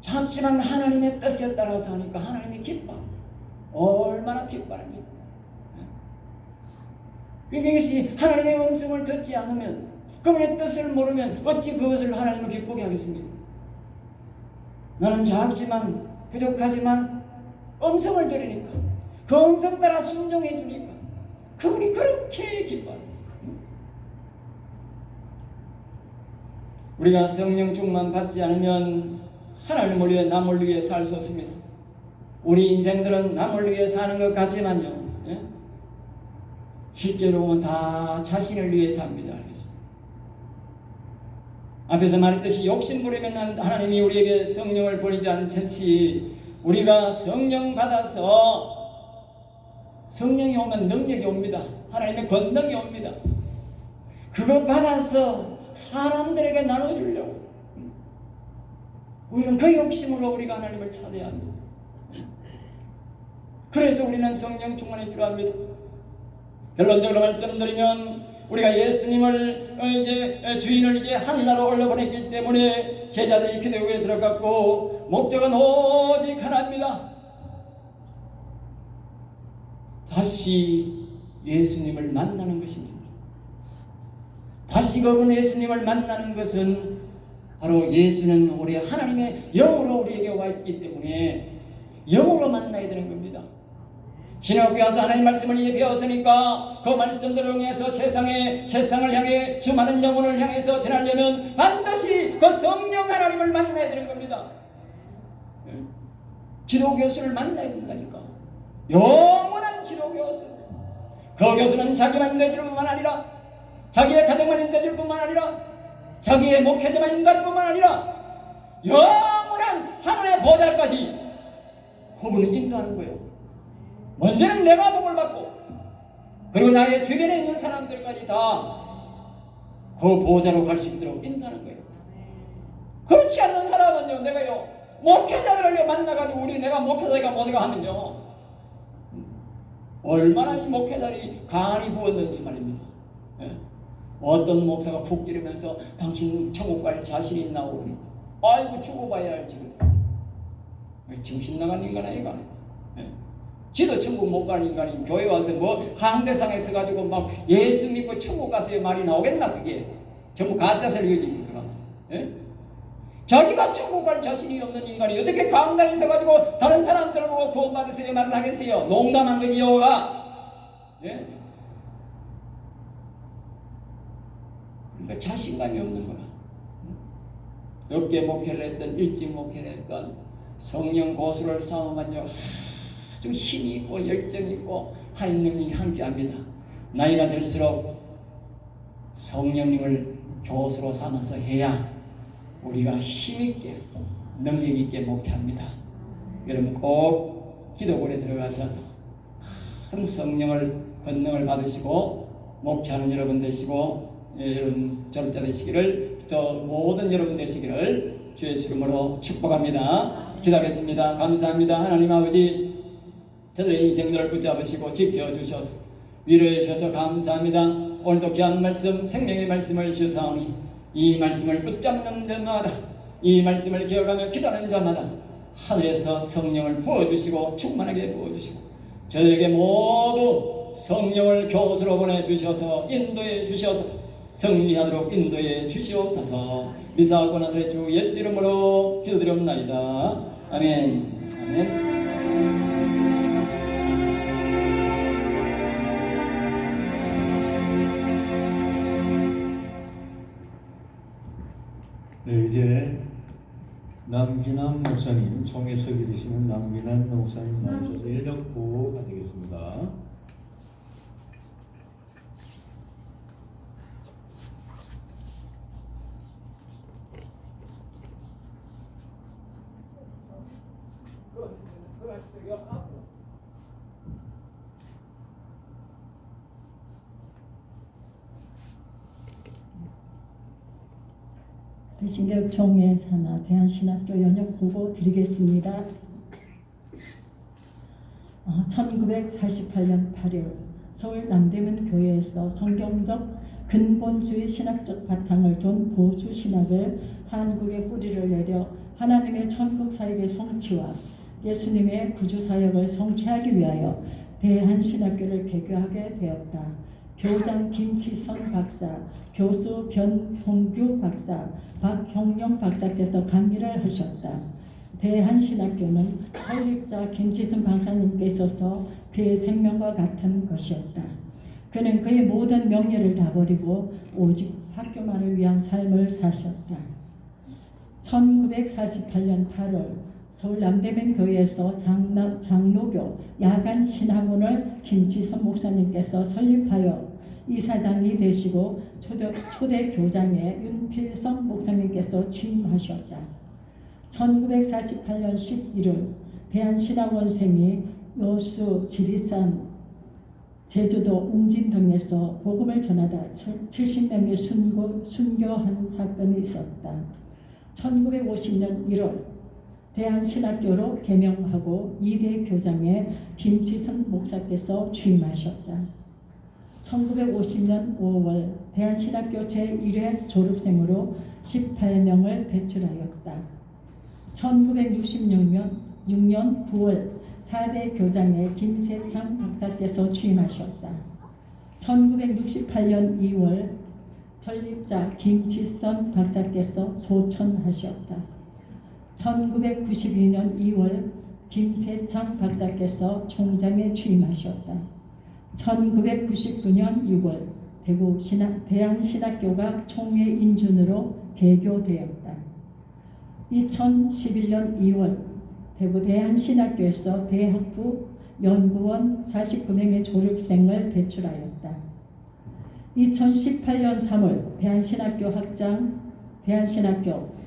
잠시만 하나님의 뜻에 따라서 하니까 하나님이 기뻐. 얼마나 기뻐하는지. 그러니까 이것이 하나님의 음성을 듣지 않으면, 그분의 뜻을 모르면 어찌 그것을 하나님을 기쁘게 하겠습니까? 나는 작지만 부족하지만 음성을 들으니까, 그 음성 따라 순종해 주니까 그분이 그렇게 기뻐하는. 우리가 성령 충만 받지 않으면 하나님을 위해 남을 위해 살 수 없습니다. 우리 인생들은 남을 위해 사는 것 같지만요, 예? 실제로 보면 다 자신을 위해 삽니다. 앞에서 말했듯이 욕심 부리면 하나님이 우리에게 성령을 보내지 않듯이 우리가 성령 받아서 성령이 오면 능력이 옵니다. 하나님의 권능이 옵니다. 그거 받아서 사람들에게 나눠주려고. 우리는 그 욕심으로 우리가 하나님을 찾아야 합니다. 그래서 우리는 성령 충만이 필요합니다. 결론적으로 말씀드리면 우리가 예수님을 이제 주인을 이제 한나로 올려보냈기 때문에 제자들이 기도에 들어갔고 목적은 오직 하나입니다. 다시 예수님을 만나는 것입니다. 다시 그분 예수님을 만나는 것은 바로 예수는 우리 하나님의 영으로 우리에게 와 있기 때문에 영으로 만나야 되는 겁니다. 신학교에 와서 하나님 말씀을 이제 배웠으니까 그 말씀들을 통해서 세상을 향해 수많은 영혼을 향해서 전하려면 반드시 그 성령 하나님을 만나야 되는 겁니다. 지도교수를 만나야 된다니까. 영원한 지도교수. 그 교수는 자기만 인도해줄 뿐만 아니라 자기의 가정만 인도해줄 뿐만 아니라 자기의 목회자만 인도할 뿐만 아니라 영원한 하늘의 보좌까지 그분을 인도하는 거예요. 먼저는 내가 복을 받고 그리고 나의 주변에 있는 사람들까지 다 그 보좌로 갈 수 있도록 인도하는 거예요. 그렇지 않는 사람은요, 내가요 목회자들을 만나가지고 내가 목회자가 뭐가 하면요 얼마나 이 목회자들이 간이 부었는지 말입니다. 예? 어떤 목사가 푹 찌르면서 당신 천국 갈 자신이 있나 그러니까 아이고 죽어봐야 알지. 정신 나간 인간 아이가. 예? 지도 천국 못 가는 인간이 교회 와서 뭐 항대상에 서가지고 막 예수 믿고 천국 가서의 말이 나오겠나. 그게 전부 가짜 설교지. 그러나 예? 자기가 천국 갈 자신이 없는 인간이 어떻게 강단에 서가지고 다른 사람들 보고 구원받으세요 말을 하겠어요. 농담한 거지요가. 예? 그러니까 자신감이 없는 거라. 늦게 목회를 했던 일찍 목회를 했던 성령 고수를 싸움하면요 아주 힘이 있고 열정이 있고 하인 능력이 함께합니다. 나이가 들수록 성령님을 교수로 삼아서 해야 우리가 힘있게 능력있게 목회합니다. 여러분 꼭 기도골에 들어가셔서 큰 성령을 권능을 받으시고 목회하는 여러분 되시고 여러분 졸업자 되시기를 모든 여러분 되시기를 주의 이름으로 축복합니다. 기도하겠습니다. 감사합니다. 하나님 아버지 저들의 인생들을 붙잡으시고 지켜주셔서 위로해 주셔서 감사합니다. 오늘도 귀한 말씀 생명의 말씀을 주사오니 이 말씀을 붙잡는 자마다 이 말씀을 기억하며 기도하는 자마다 하늘에서 성령을 부어주시고 충만하게 부어주시고 저들에게 모두 성령을 교수로 보내주셔서 인도해 주셔서 승리하도록 인도해 주시옵소서. 미사하고 나사렛 주 예수 이름으로 기도드리옵나이다. 아멘. 아멘. 네, 이제 남기남 목사님, 총회석이 되시는 남기남 목사님 나오셔서 인력부 하시겠습니다. 대신교육 총회 산하 대한신학교 연역 보고 드리겠습니다. 1948년 8월 서울 남대문 교회에서 성경적 근본주의 신학적 바탕을 둔 보수 신학을 한국의 뿌리를 내려 하나님의 천국 사역의 성취와 예수님의 구주 사역을 성취하기 위하여 대한신학교를 개교하게 되었다. 교장 김치선 박사, 교수 변홍규 박사, 박형영 박사께서 강의를 하셨다. 대한신학교는 설립자 김치선 박사님께 있어서 그의 생명과 같은 것이었다. 그는 그의 모든 명예를 다 버리고 오직 학교만을 위한 삶을 사셨다. 1948년 8월 서울 남대문 교회에서 장로교 야간 신학원을 김치선 목사님께서 설립하여 이사장이 되시고 초대 교장에 윤필성 목사님께서 취임하셨다. 1948년 11월 대한신학원생이 여수, 지리산, 제주도 웅진 등에서 복음을 전하다 70명이 순교한 사건이 있었다. 1950년 1월 대한신학교로 개명하고 2대 교장에 김치선 목사께서 취임하셨다. 1950년 5월 대한신학교 제1회 졸업생으로 18명을 배출하였다. 1966년 9월 4대 교장에 김세창 박사께서 취임하셨다. 1968년 2월 설립자 김치선 박사께서 소천하셨다. 1992년 2월 김세창 박사께서 총장에 취임하셨다. 1999년 6월 대한신학교가 총회 인준으로 개교되었다. 2011년 2월 대구 대한신학교에서 대학부 연구원 49명의 졸업생을 배출하였다. 2018년 3월 대한신학교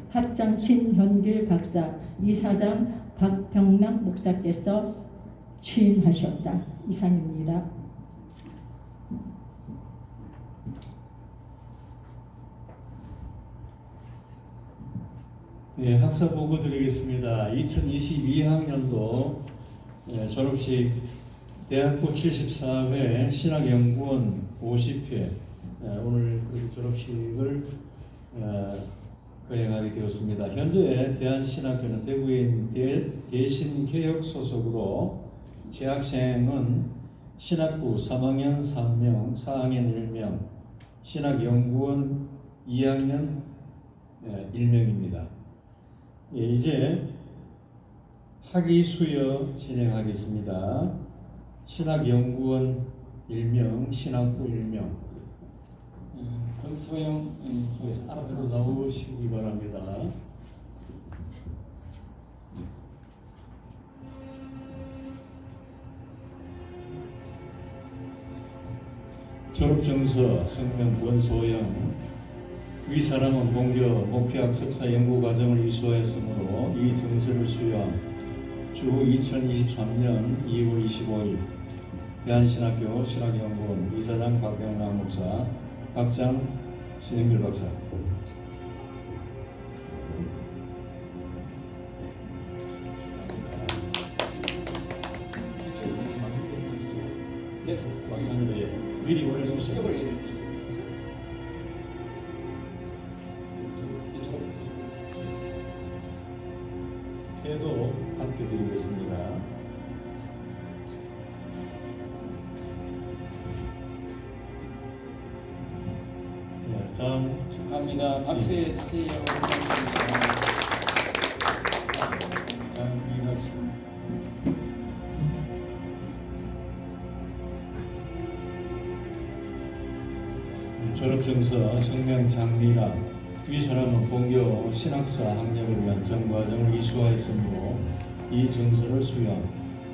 학장 신현길 박사, 이사장 박병락 목사께서 취임하셨다. 이상입니다. 네, 학사 보고 드리겠습니다. 2022학년도 졸업식 대학부 74회 신학연구원 50회 오늘 그 졸업식을 거행하게 되었습니다. 현재 대한신학교는 대구에 있는 대신개혁 소속으로 재학생은 신학부 3학년 3명, 4학년 1명, 신학연구원 2학년 1명입니다. 이제 학위 수여 진행하겠습니다. 신학연구원 1명, 신학부 1명. 권소영 앞으로 나오시기 바랍니다. 졸업증서 성명 권소영. 위 사람은 공교 목회학 석사 연구 과정을 이수하였으므로 이 증서를 수여함. 주 2023년 2월 25일 대한신학교 신학연구원 이사장 박병락 목사, 학장 신현길 박사. 됐어. 맞습니다. 예. 미리 올려주세요. 태도 함께 드리겠습니다. 네, 다음 축하합니다. 박수해 주세요. 장미나 씨. 졸업증서 성명 장미라 이 사람은 본교 신학사 학력을 위한 전과정을 이수하였으므로 이 증서를 수여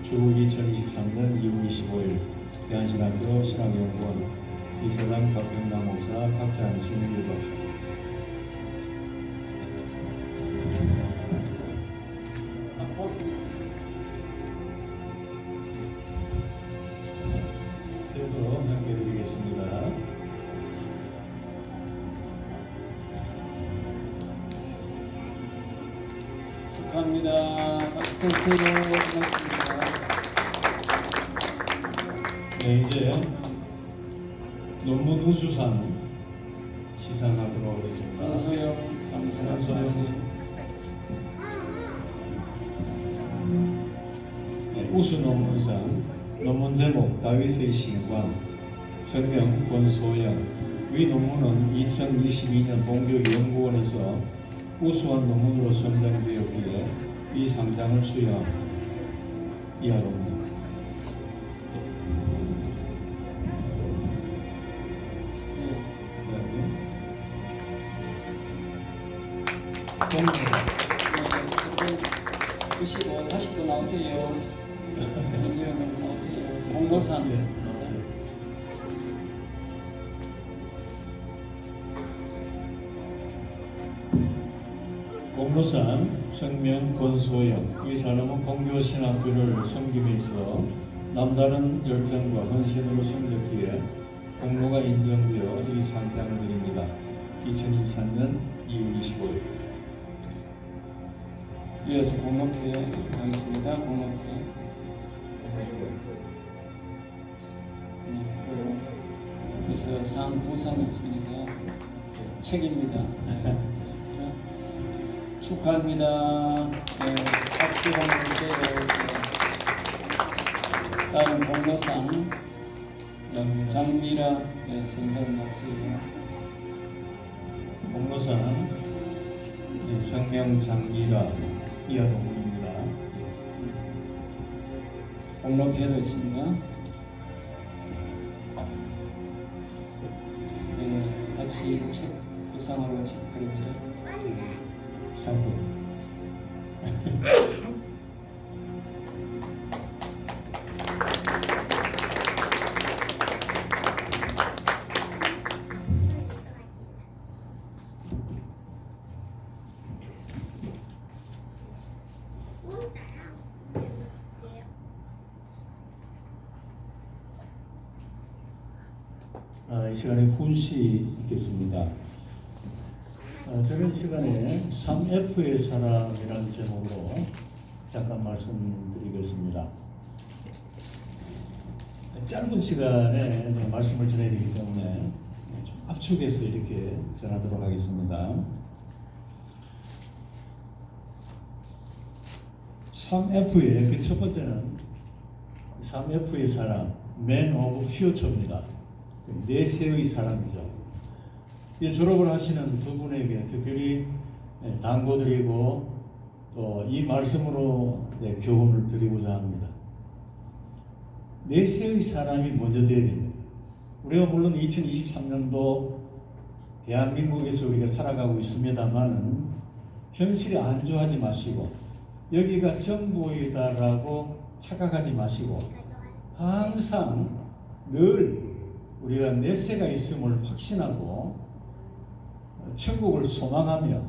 주 2023년 2월 25일 대한신학교 신학연구원 이서당 격평당 목사 박사님 신일 박사. 그래도 남겨드리겠습니다. 축하합니다. 박수 주세요. 고맙습니다. 네, 이제 논문 우수상 시상하도록 하겠습니다. 한소영 감사합니다. 네, 우수 논문상 논문 제목 다윗의 신관 성명 권소영. 이 논문은 2022년 본교연구원에서 우수한 논문으로 선정되었기에 이 상장을 수여한 이하로입니다. 보시고 다시 또 나오세요. 한소영 감독 나오세요. 공로상. 공로상 성명 권소영. 이 사람은 공교신학교를 섬김에서 남다른 열정과 헌신으로 섬겼기에 공로가 인정되어 이 상장을 드립니다. 2023년 2월 25일. 이어서 공로패 가겠습니다. 공로패. 네, 그리고 그래서 상 부상했습니다. 책입니다. 네. 축하합니다. 네, 박수 한번 주세요. 네. 다음 공로상 장미라 네, 정사를 나오세요. 공로상 성명 장미라 이하동문입니다. 공로패도 있습니다. 네, 같이 책 부상으로 책 드립니다. 상품. 이 시간에 훈시 있겠습니다. 저는 시간에 3F의 사람이라는 제목으로 잠깐 말씀드리겠습니다. 짧은 시간에 말씀을 전해야 되기 때문에 좀 압축해서 이렇게 전하도록 하겠습니다. 3F의 그 첫 번째는 3F의 사람, Man of Future입니다. 내세의 사람이죠. 졸업을 하시는 두 분에게 특별히 당부드리고 또 이 말씀으로 교훈을 드리고자 합니다. 내세의 사람이 먼저 되어야 됩니다. 우리가 물론 2023년도 대한민국에서 우리가 살아가고 있습니다만은 현실에 안주하지 마시고 여기가 전부이다라고 착각하지 마시고 항상 늘 우리가 내세가 있음을 확신하고 천국을 소망하며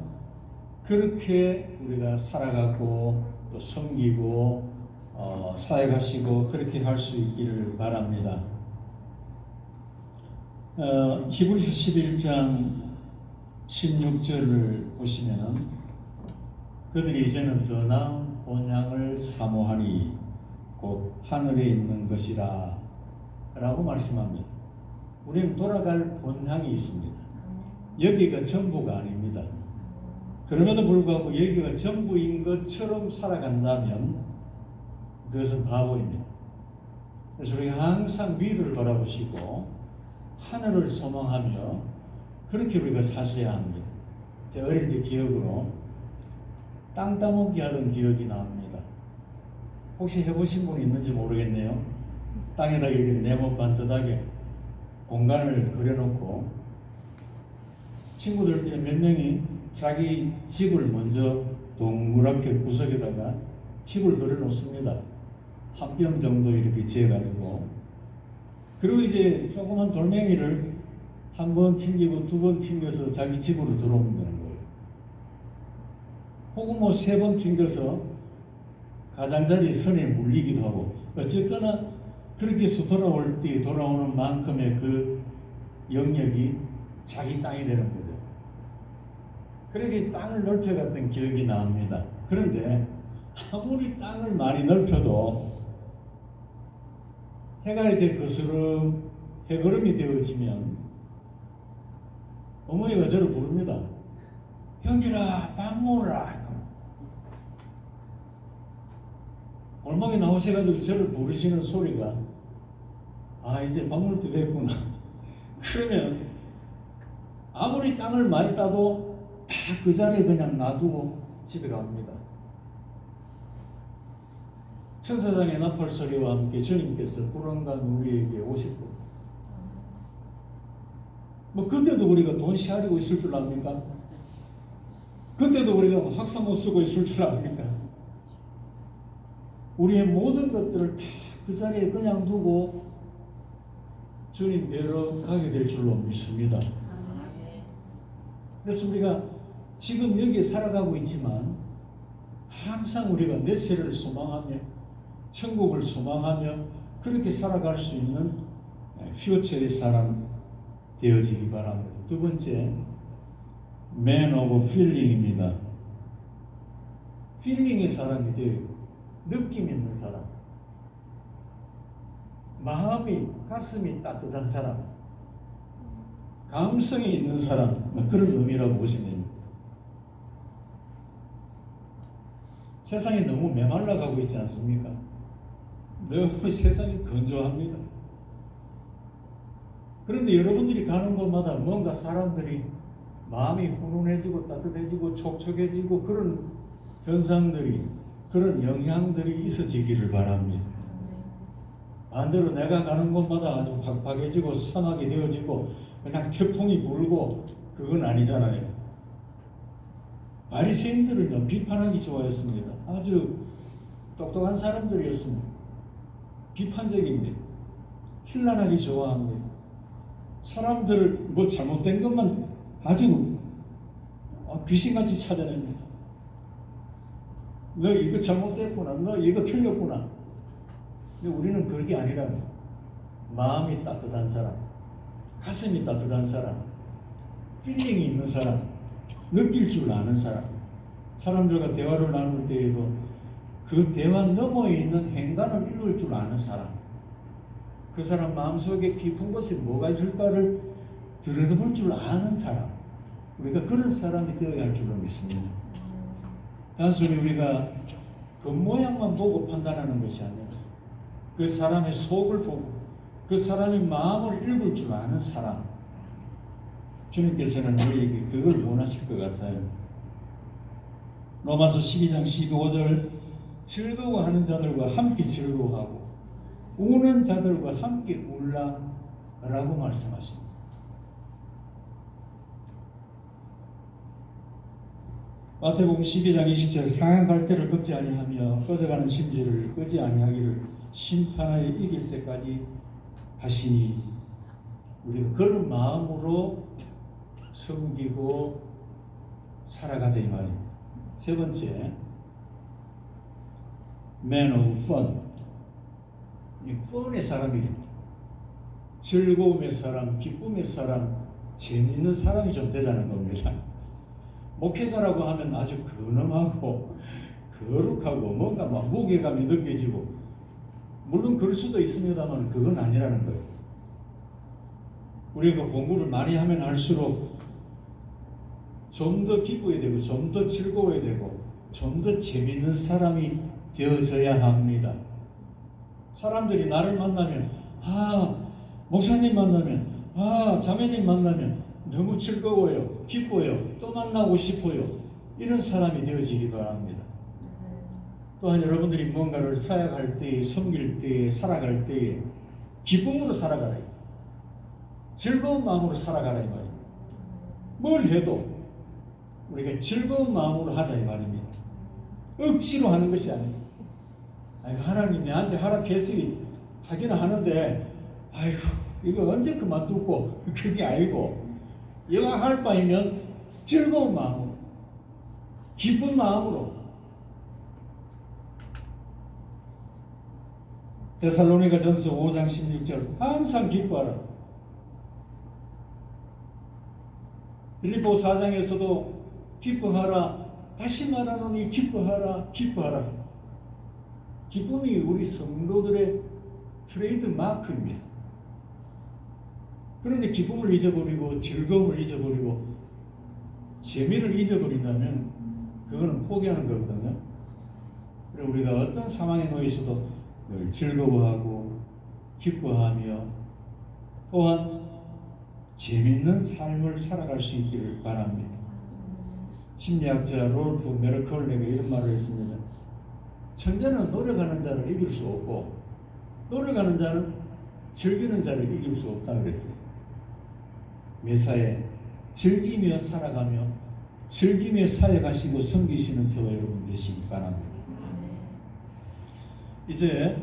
그렇게 우리가 살아가고 또 섬기고 사역하시고 그렇게 할 수 있기를 바랍니다. 히브리서 11장 16절을 보시면 그들이 이제는 더 나은 본향을 사모하니 곧 하늘에 있는 것이라 라고 말씀합니다. 우리는 돌아갈 본향이 있습니다. 여기가 전부가 아닙니다. 그럼에도 불구하고 여기가 전부인 것처럼 살아간다면 그것은 바보입니다. 그래서 우리가 항상 위를 바라보시고 하늘을 소망하며 그렇게 우리가 사셔야 합니다. 제가 어릴 때 기억으로 땅 따먹기 하던 기억이 납니다. 혹시 해보신 분 있는지 모르겠네요. 땅에다가 이렇게 네모 반듯하게 공간을 그려놓고 친구들 중에 몇 명이 자기 집을 먼저 동그랗게 구석에다가 집을 그려 놓습니다. 한 뼘 정도 이렇게 지어가지고. 그리고 이제 조그만 돌멩이를 한 번 튕기고 두 번 튕겨서 자기 집으로 들어오면 되는 거예요. 혹은 뭐 세 번 튕겨서 가장자리 선에 물리기도 하고, 어쨌거나 그렇게 해서 돌아올 때 돌아오는 만큼의 그 영역이 자기 땅이 되는 거죠. 그렇게 땅을 넓혀갔던 기억이 납니다. 그런데 아무리 땅을 많이 넓혀도 해가 이제 해걸음이 되어지면 어머니가 저를 부릅니다. 형길아, 밥 먹으라. 골목에 나오셔가지고 저를 부르시는 소리가, 아, 이제 밥 먹을 때 됐구나. 그러면 아무리 땅을 많이 따도 다 그 자리에 그냥 놔두고 집에 갑니다. 천사장의 나팔 소리와 함께 주님께서 불안간 우리에게 오실 겁니다. 뭐 그때도 우리가 돈 시아리고 있을 줄 압니까? 그때도 우리가 학사모 쓰고 있을 줄 압니까? 우리의 모든 것들을 다 그 자리에 그냥 두고 주님 뵈러 가게 될 줄로 믿습니다. 그래서 우리가 지금 여기에 살아가고 있지만 항상 우리가 내세를 소망하며 천국을 소망하며 그렇게 살아갈 수 있는 퓨처의 사람 되어지기 바랍니다. 두 번째, Man of Feeling입니다. 필링의 사람이 되어요. 느낌 있는 사람, 마음이, 가슴이 따뜻한 사람, 감성이 있는 사람, 그런 의미라고 보시면 됩니다. 세상이 너무 메말라가고 있지 않습니까? 너무 세상이 건조합니다. 그런데 여러분들이 가는 곳마다 뭔가 사람들이 마음이 훈훈해지고 따뜻해지고 촉촉해지고 그런 현상들이, 그런 영향들이 있어지기를 바랍니다. 반대로 내가 가는 곳마다 아주 팍팍해지고 사막이 되어지고 그냥 태풍이 불고 그건 아니잖아요. 바리새인들은요, 비판하기 좋아했습니다. 아주 똑똑한 사람들이었습니다. 비판적입니다. 힐난하기 좋아합니다. 사람들을 뭐 잘못된 것만 아주 귀신같이 찾아냅니다. 너 이거 잘못됐구나. 너 이거 틀렸구나. 근데 우리는 그게 아니라 마음이 따뜻한 사람, 가슴이 따뜻한 사람, 필링이 있는 사람, 느낄 줄 아는 사람, 사람들과 대화를 나눌 때에도 그 대화 너머에 있는 행간을 읽을 줄 아는 사람, 그 사람 마음속에 깊은 곳에 뭐가 있을까를 들여다볼 줄 아는 사람, 우리가 그런 사람이 되어야 할 줄로 믿습니다. 단순히 우리가 겉모양만 보고 판단하는 것이 아니라 그 사람의 속을 보고 그 사람의 마음을 읽을 줄 아는 사람, 주님께서는 우리에게 그걸 원하실 것 같아요. 로마서 12장 15절, 즐거워하는 자들과 함께 즐거워하고 우는 자들과 함께 울라 라고 말씀하십니다. 마태복음 12장 20절, 상한 갈대를 걷지 아니하며 꺼져가는 심지를 끄지 아니하기를 심판하여 이길 때까지 하시니, 우리가 그런 마음으로 섬기고 살아가자 이 말입니다. 세 번째, Man of Fun. 이 펀의 사람이에요. 즐거움의 사람, 기쁨의 사람, 재미있는 사람이 좀 되자는 겁니다. 목회자라고 하면 아주 근엄하고 거룩하고 뭔가 막 무게감이 느껴지고, 물론 그럴 수도 있습니다만 그건 아니라는 거예요. 우리가 공부를 많이 하면 할수록 좀 더 기뻐야 되고 좀 더 즐거워야 되고 좀 더 재밌는 사람이 되어져야 합니다. 사람들이 나를 만나면, 목사님 만나면, 자매님 만나면 너무 즐거워요, 기뻐요, 또 만나고 싶어요, 이런 사람이 되어지기 바랍니다. 또한 여러분들이 뭔가를 사역할 때에, 섬길 때에, 살아갈 때에 기쁨으로 살아가라, 즐거운 마음으로 살아가라 이 말입니다. 뭘 해도 우리가 즐거운 마음으로 하자 이 말입니다. 억지로 하는 것이 아니에요. 아이고, 하나님 내한테 허락했으니 하기는 하는데 아이고 이거 언제 그만두고 그게 아니고 이거 할 바이면 즐거운 마음으로 기쁜 마음으로. 데살로니가전서 5장 16절 항상 기뻐하라. 빌립보 4장에서도 기뻐하라. 다시 말하노니 기뻐하라. 기뻐하라. 기쁨이 우리 성도들의 트레이드 마크입니다. 그런데 기쁨을 잊어버리고 즐거움을 잊어버리고 재미를 잊어버린다면 그거는 포기하는 거거든요. 그래서 우리가 어떤 상황에 놓여 있어도 늘 즐거워하고 기뻐하며 또한 재밌는 삶을 살아갈 수 있기를 바랍니다. 심리학자 롤프 메르컬레가 이런 말을 했습니다. 천재는 노력하는 자를 이길 수 없고 노력하는 자는 즐기는 자를 이길 수 없다 그랬어요. 매사에 즐기며 살아가며 즐기며 사역하시고 섬기시는 저와 여러분 되시기 바랍니다. 이제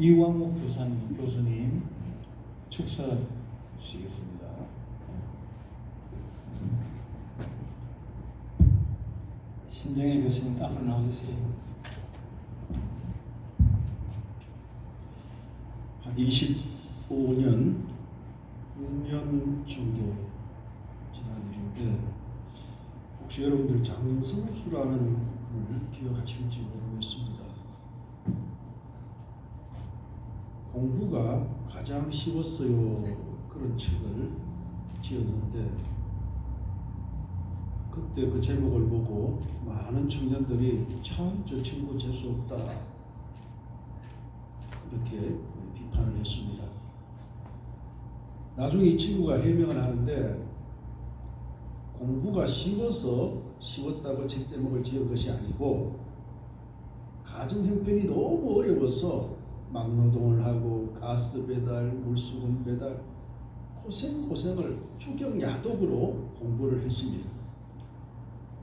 이왕목 교수님 축사 주시겠습니다. 신정일 교수님 앞으로 나와주세요. 한 25년, 6년 정도 지난 일인데 혹시 여러분들 장성수라는 분을 기억하실지 모르겠습니다. 공부가 가장 쉬웠어요. 그런 책을 지었는데 그때 그 제목을 보고 많은 청년들이 참 저 친구 재수 없다 그렇게 비판을 했습니다. 나중에 이 친구가 해명을 하는데 공부가 쉬워서 쉬웠다고 책 제목을 지은 것이 아니고 가정 형편이 너무 어려워서 막노동을 하고 가스 배달, 물수건 배달 고생을 주경야독으로 공부를 했습니다.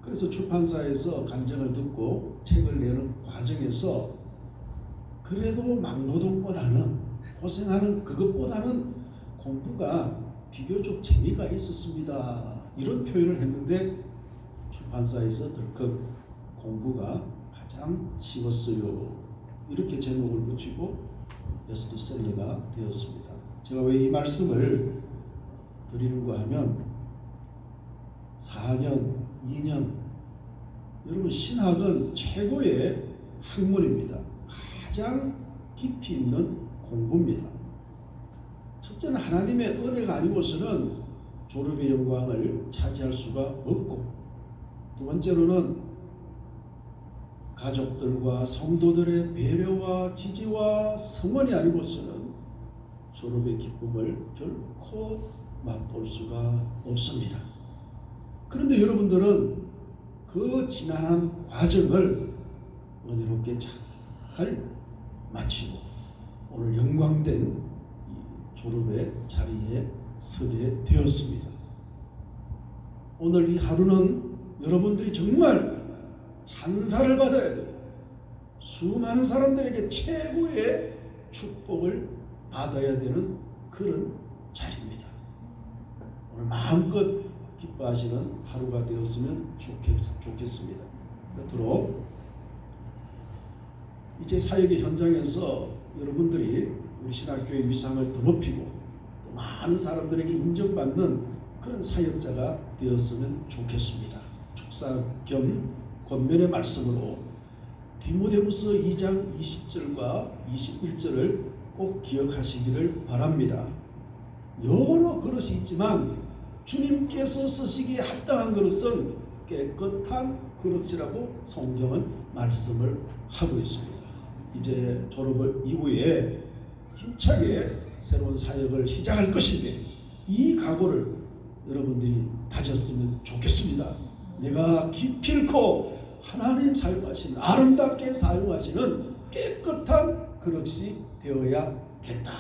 그래서 출판사에서 간증을 듣고 책을 내는 과정에서 그래도 막노동보다는 고생하는 그것보다는 공부가 비교적 재미가 있었습니다. 이런 표현을 했는데 출판사에서 덜컥 공부가 가장 쉬웠어요. 이렇게 제목을 붙이고 베스트셀러가 되었습니다. 제가 왜 이 말씀을 드리는가 하면 4년, 2년 여러분 신학은 최고의 학문입니다. 가장 깊이 있는 공부입니다. 첫째는 하나님의 은혜가 아니고서는 졸업의 영광을 차지할 수가 없고 두 번째로는 가족들과 성도들의 배려와 지지와 성원이 아니고서는 졸업의 기쁨을 결코 맛볼 수가 없습니다. 그런데 여러분들은 그 지난한 과정을 은혜롭게 잘 마치고 오늘 영광된 이 졸업의 자리에 서게 되었습니다. 오늘 이 하루는 여러분들이 정말 찬사를 받아야 돼요. 수많은 사람들에게 최고의 축복을 받아야 되는 그런 자리입니다. 오늘 마음껏 기뻐하시는 하루가 되었으면 좋겠습니다. 끝으로 이제 사역의 현장에서 여러분들이 우리 신학교의 위상을 더 높이고 또 많은 사람들에게 인정받는 그런 사역자가 되었으면 좋겠습니다. 축사 겸 권면의 말씀으로 디모데후서 2장 20절과 21절을 꼭 기억하시기를 바랍니다. 여러 그릇이 있지만 주님께서 쓰시기에 합당한 그릇은 깨끗한 그릇이라고 성경은 말씀을 하고 있습니다. 이제 졸업 이후에 힘차게 새로운 사역을 시작할 것인데 이 각오를 여러분들이 다졌으면 좋겠습니다. 내가 기필코 하나님 사용하시는 아름답게 사용하시는 깨끗한 그릇이 되어야겠다.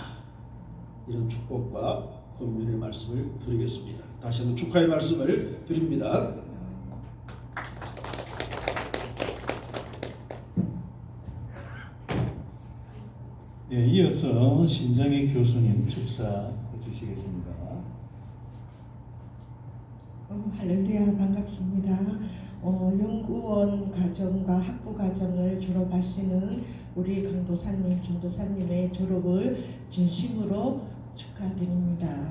이런 축복과 권면의 말씀을 드리겠습니다. 다시 한번 축하의 말씀을 드립니다. 예, 이어서 신정희 교수님 축사 해주시겠습니다. 할렐루야, 반갑습니다. 연구원 과정과 학부 과정을 졸업하시는 우리 강도사님, 전도사님의 졸업을 진심으로 축하드립니다.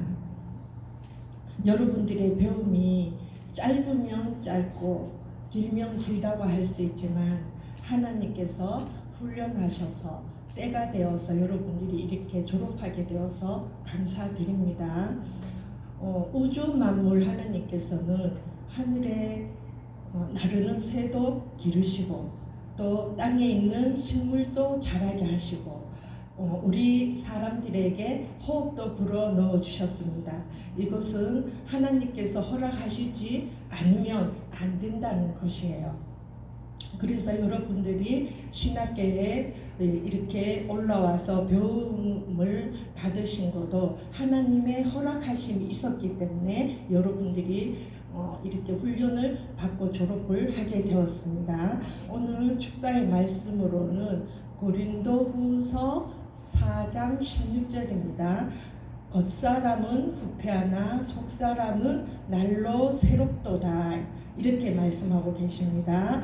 여러분들의 배움이 짧으면 짧고 길면 길다고 할 수 있지만 하나님께서 훈련하셔서 때가 되어서 여러분들이 이렇게 졸업하게 되어서 감사드립니다. 우주 만물 하나님께서는 하늘에 나르는 새도 기르시고 또 땅에 있는 식물도 자라게 하시고 우리 사람들에게 호흡도 불어 넣어 주셨습니다. 이것은 하나님께서 허락하시지 않으면 안 된다는 것이에요. 그래서 여러분들이 신학계에 이렇게 올라와서 배움을 받으신 것도 하나님의 허락하심이 있었기 때문에 여러분들이 이렇게 훈련을 받고 졸업을 하게 되었습니다. 오늘 축사의 말씀으로는 고린도후서 4장 16절입니다. 겉사람은 부패하나 속사람은 날로 새롭도다, 이렇게 말씀하고 계십니다.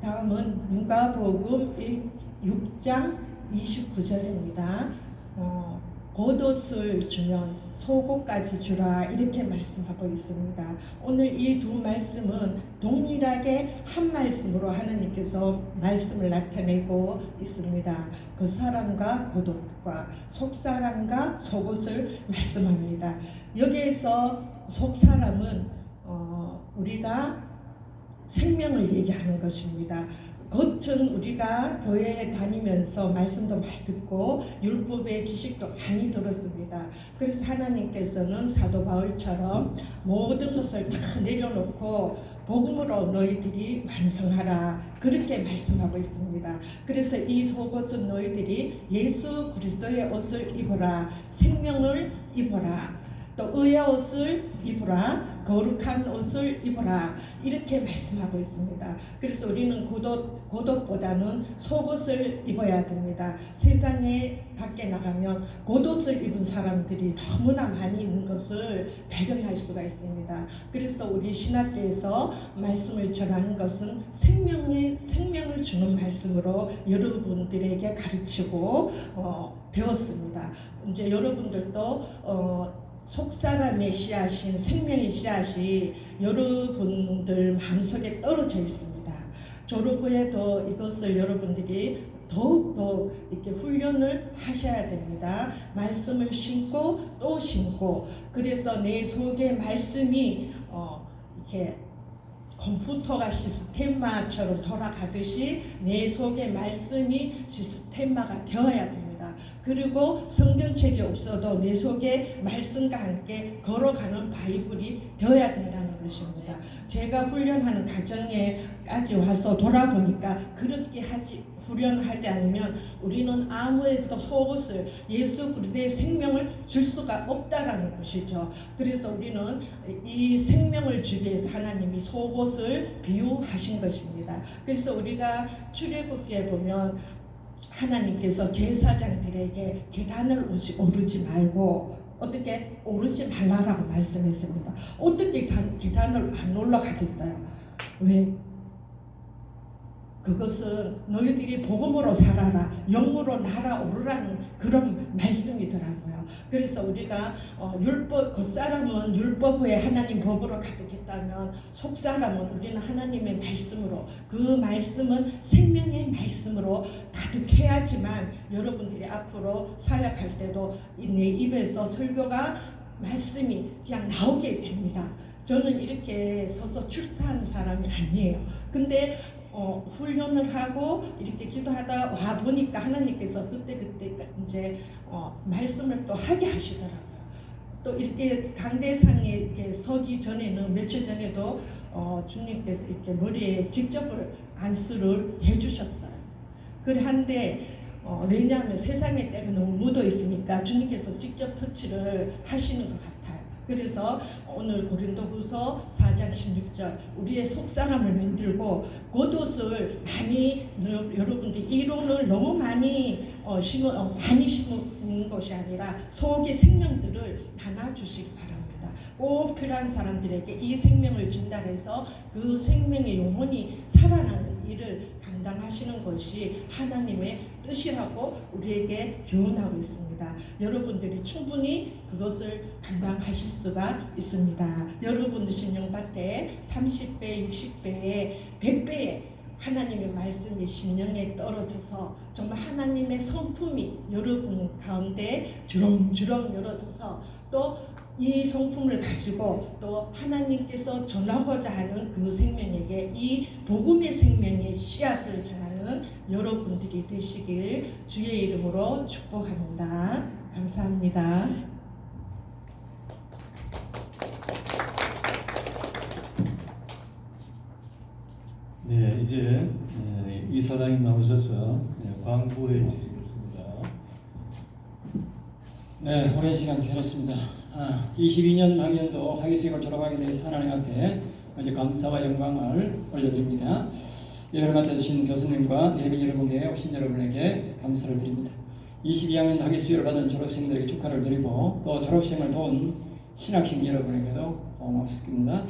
다음은 누가복음 6장 29절입니다. 겉옷을 주면 속옷까지 주라, 이렇게 말씀하고 있습니다. 오늘 이 두 말씀은 동일하게 한 말씀으로 하나님께서 말씀을 나타내고 있습니다. 그 사람과 겉옷과 속사람과 속옷을 말씀합니다. 여기에서 속사람은 우리가 생명을 얘기하는 것입니다. 겉은 우리가 교회에 다니면서 말씀도 많이 듣고 율법의 지식도 많이 들었습니다. 그래서 하나님께서는 사도 바울처럼 모든 것을 다 내려놓고 복음으로 너희들이 완성하라, 그렇게 말씀하고 있습니다. 그래서 이 속옷은 너희들이 예수 그리스도의 옷을 입어라, 생명을 입어라, 또 의의 옷을 입으라, 거룩한 옷을 입으라, 이렇게 말씀하고 있습니다. 그래서 우리는 겉옷보다는 속옷을 입어야 됩니다. 세상에 밖에 나가면 겉옷을 입은 사람들이 너무나 많이 있는 것을 발견할 수가 있습니다. 그래서 우리 신학계에서 말씀을 전하는 것은 생명을 주는 말씀으로 여러분들에게 가르치고 배웠습니다. 이제 여러분들도 속사람의 씨앗인 생명의 씨앗이 여러분들 마음속에 떨어져 있습니다. 졸업 후에도 이것을 여러분들이 더욱더 이렇게 훈련을 하셔야 됩니다. 말씀을 심고 또 심고, 그래서 내 속에 말씀이 이렇게 컴퓨터가 시스템마처럼 돌아가듯이 내 속에 말씀이 시스템마가 되어야 됩니다. 그리고 성경책이 없어도 내 속에 말씀과 함께 걸어가는 바이블이 되어야 된다는 것입니다. 제가 훈련하는 과정에까지 와서 돌아보니까 그렇게 훈련하지 않으면 우리는 아무에도 속옷을, 예수 그리스도의 생명을 줄 수가 없다라는 것이죠. 그래서 우리는 이 생명을 주기 위해서 하나님이 속옷을 비유하신 것입니다. 그래서 우리가 출애굽기에 보면 하나님께서 제사장들에게 계단을 오르지 말고 어떻게 오르지 말라라고 말씀했습니다. 어떻게 계단을 안 올라가겠어요? 왜? 그것은 너희들이 복음으로 살아라, 영으로 날아오르라는 그런 말씀이더라고요. 그래서 우리가 겉사람은 율법 후에 하나님 법으로 가득했다면 속사람은 우리는 하나님의 말씀으로, 그 말씀은 생명의 말씀으로 가득해야지만 여러분들이 앞으로 사역할 때도 내 입에서 설교가 말씀이 그냥 나오게 됩니다. 저는 이렇게 서서 출사하는 사람이 아니에요. 근데 훈련을 하고 이렇게 기도하다 와 보니까 하나님께서 그때 이제 말씀을 또 하게 하시더라고요. 또 이렇게 강대상에 이렇게 서기 전에는 며칠 전에도 주님께서 이렇게 머리에 직접 안수를 해주셨어요. 그런데 왜냐하면 세상의 때가 너무 묻어 있으니까 주님께서 직접 터치를 하시는 것 같아요. 그래서 오늘 고린도후서 4장 16절 우리의 속사람을 만들고 겉옷을 많이 여러분들 이론을 너무 많이 심는 것이 아니라 속의 생명들을 나눠주시기 바랍니다. 꼭 필요한 사람들에게 이 생명을 전달해서 그 생명의 영혼이 살아나는 일을 감당하시는 것이 하나님의 뜻이라고 우리에게 교훈하고 있습니다. 여러분들이 충분히 그것을 감당하실 수가 있습니다. 여러분들 심령밭에 30배, 60배에 100배의 하나님의 말씀이 심령에 떨어져서 정말 하나님의 성품이 여러분 가운데 주렁주렁 열어져서 또 이 성품을 가지고 또 하나님께서 전하고자 하는 그 생명에게 이 복음의 생명의 씨앗을 전하는 여러분들이 되시길 주의 이름으로 축복합니다. 감사합니다. 네, 이제 이사장님 나오셔서 광고해 주시겠습니다. 네, 오랜 시간 기다렸습니다. 22년 학년도 학위수익을 졸업하게 돼서 하나님 앞에 먼저 감사와 영광을 올려드립니다. 예배를 맡아주신 교수님과 예배 여러분께 오신 여러분에게 감사를 드립니다. 22학년 학위수익을 받은 졸업생들에게 축하를 드리고 또 졸업생을 도운 신학생 여러분에게도 고맙습니다.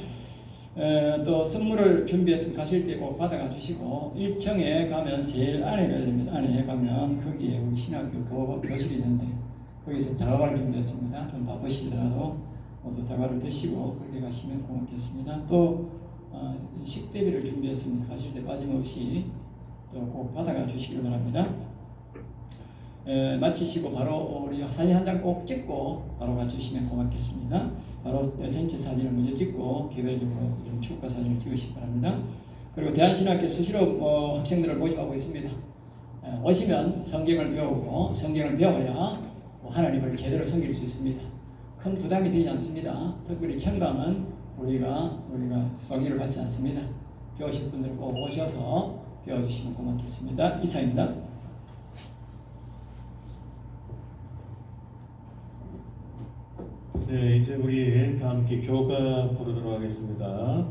또 선물을 준비해서 가실 때 꼭 받아가 주시고 1층에 가면 제일 안에 가야 됩니다. 안에 가면 거기에 우리 신학교 교실이 있는데 거기서 다과를 준비했습니다. 좀 바쁘시더라도 모두 다과를 드시고 그렇게 가시면 고맙겠습니다. 또 식대비를 준비했습니다. 가실 때 빠짐없이 또 꼭 받아가 주시길 바랍니다. 마치시고 바로 우리 사진 한 장 꼭 찍고 바로 가주시면 고맙겠습니다. 바로 전체 사진을 먼저 찍고 개별적으로 이런 축하 사진을 찍으시기 바랍니다. 그리고 대한신학교 수시로 학생들을 모집하고 있습니다. 오시면 성경을 배우고 성경을 배워야 하나님을 제대로 섬길 수 있습니다. 큰 부담이 되지 않습니다. 특별히 청강은 우리가 수강료를 받지 않습니다. 배우실 분들 꼭 오셔서 배워주시면 고맙겠습니다. 이상입니다. 네, 이제 우리 다 함께 교가 부르도록 하겠습니다.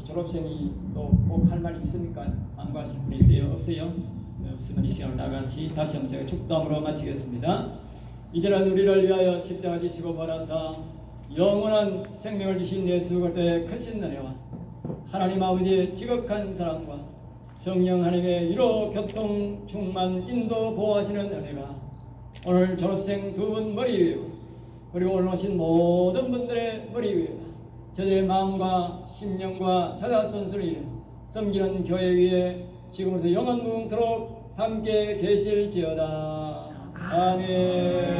졸업생이 또 꼭 할 말이 있습니까? 안 가실 분 있어요? 없어요? 네, 없으면 이 시간을 다 같이 다시 한번 제가 축도함으로 마치겠습니다. 이제는 우리를 위하여 십자가 지시고 벌하사 영원한 생명을 주신 예수 그리스도의 크신 은혜와 하나님 아버지의 지극한 사랑과 성령 하나님의 위로 교통 충만 인도 보호하시는 은혜가 오늘 졸업생 두 분 머리 위에 그리고 오늘 오신 모든 분들의 머리 위에 저들의 마음과 심령과 자자 손수를 섬기는 교회 위에 지금부터 영원무궁토록 함께 계실지어다. 아멘.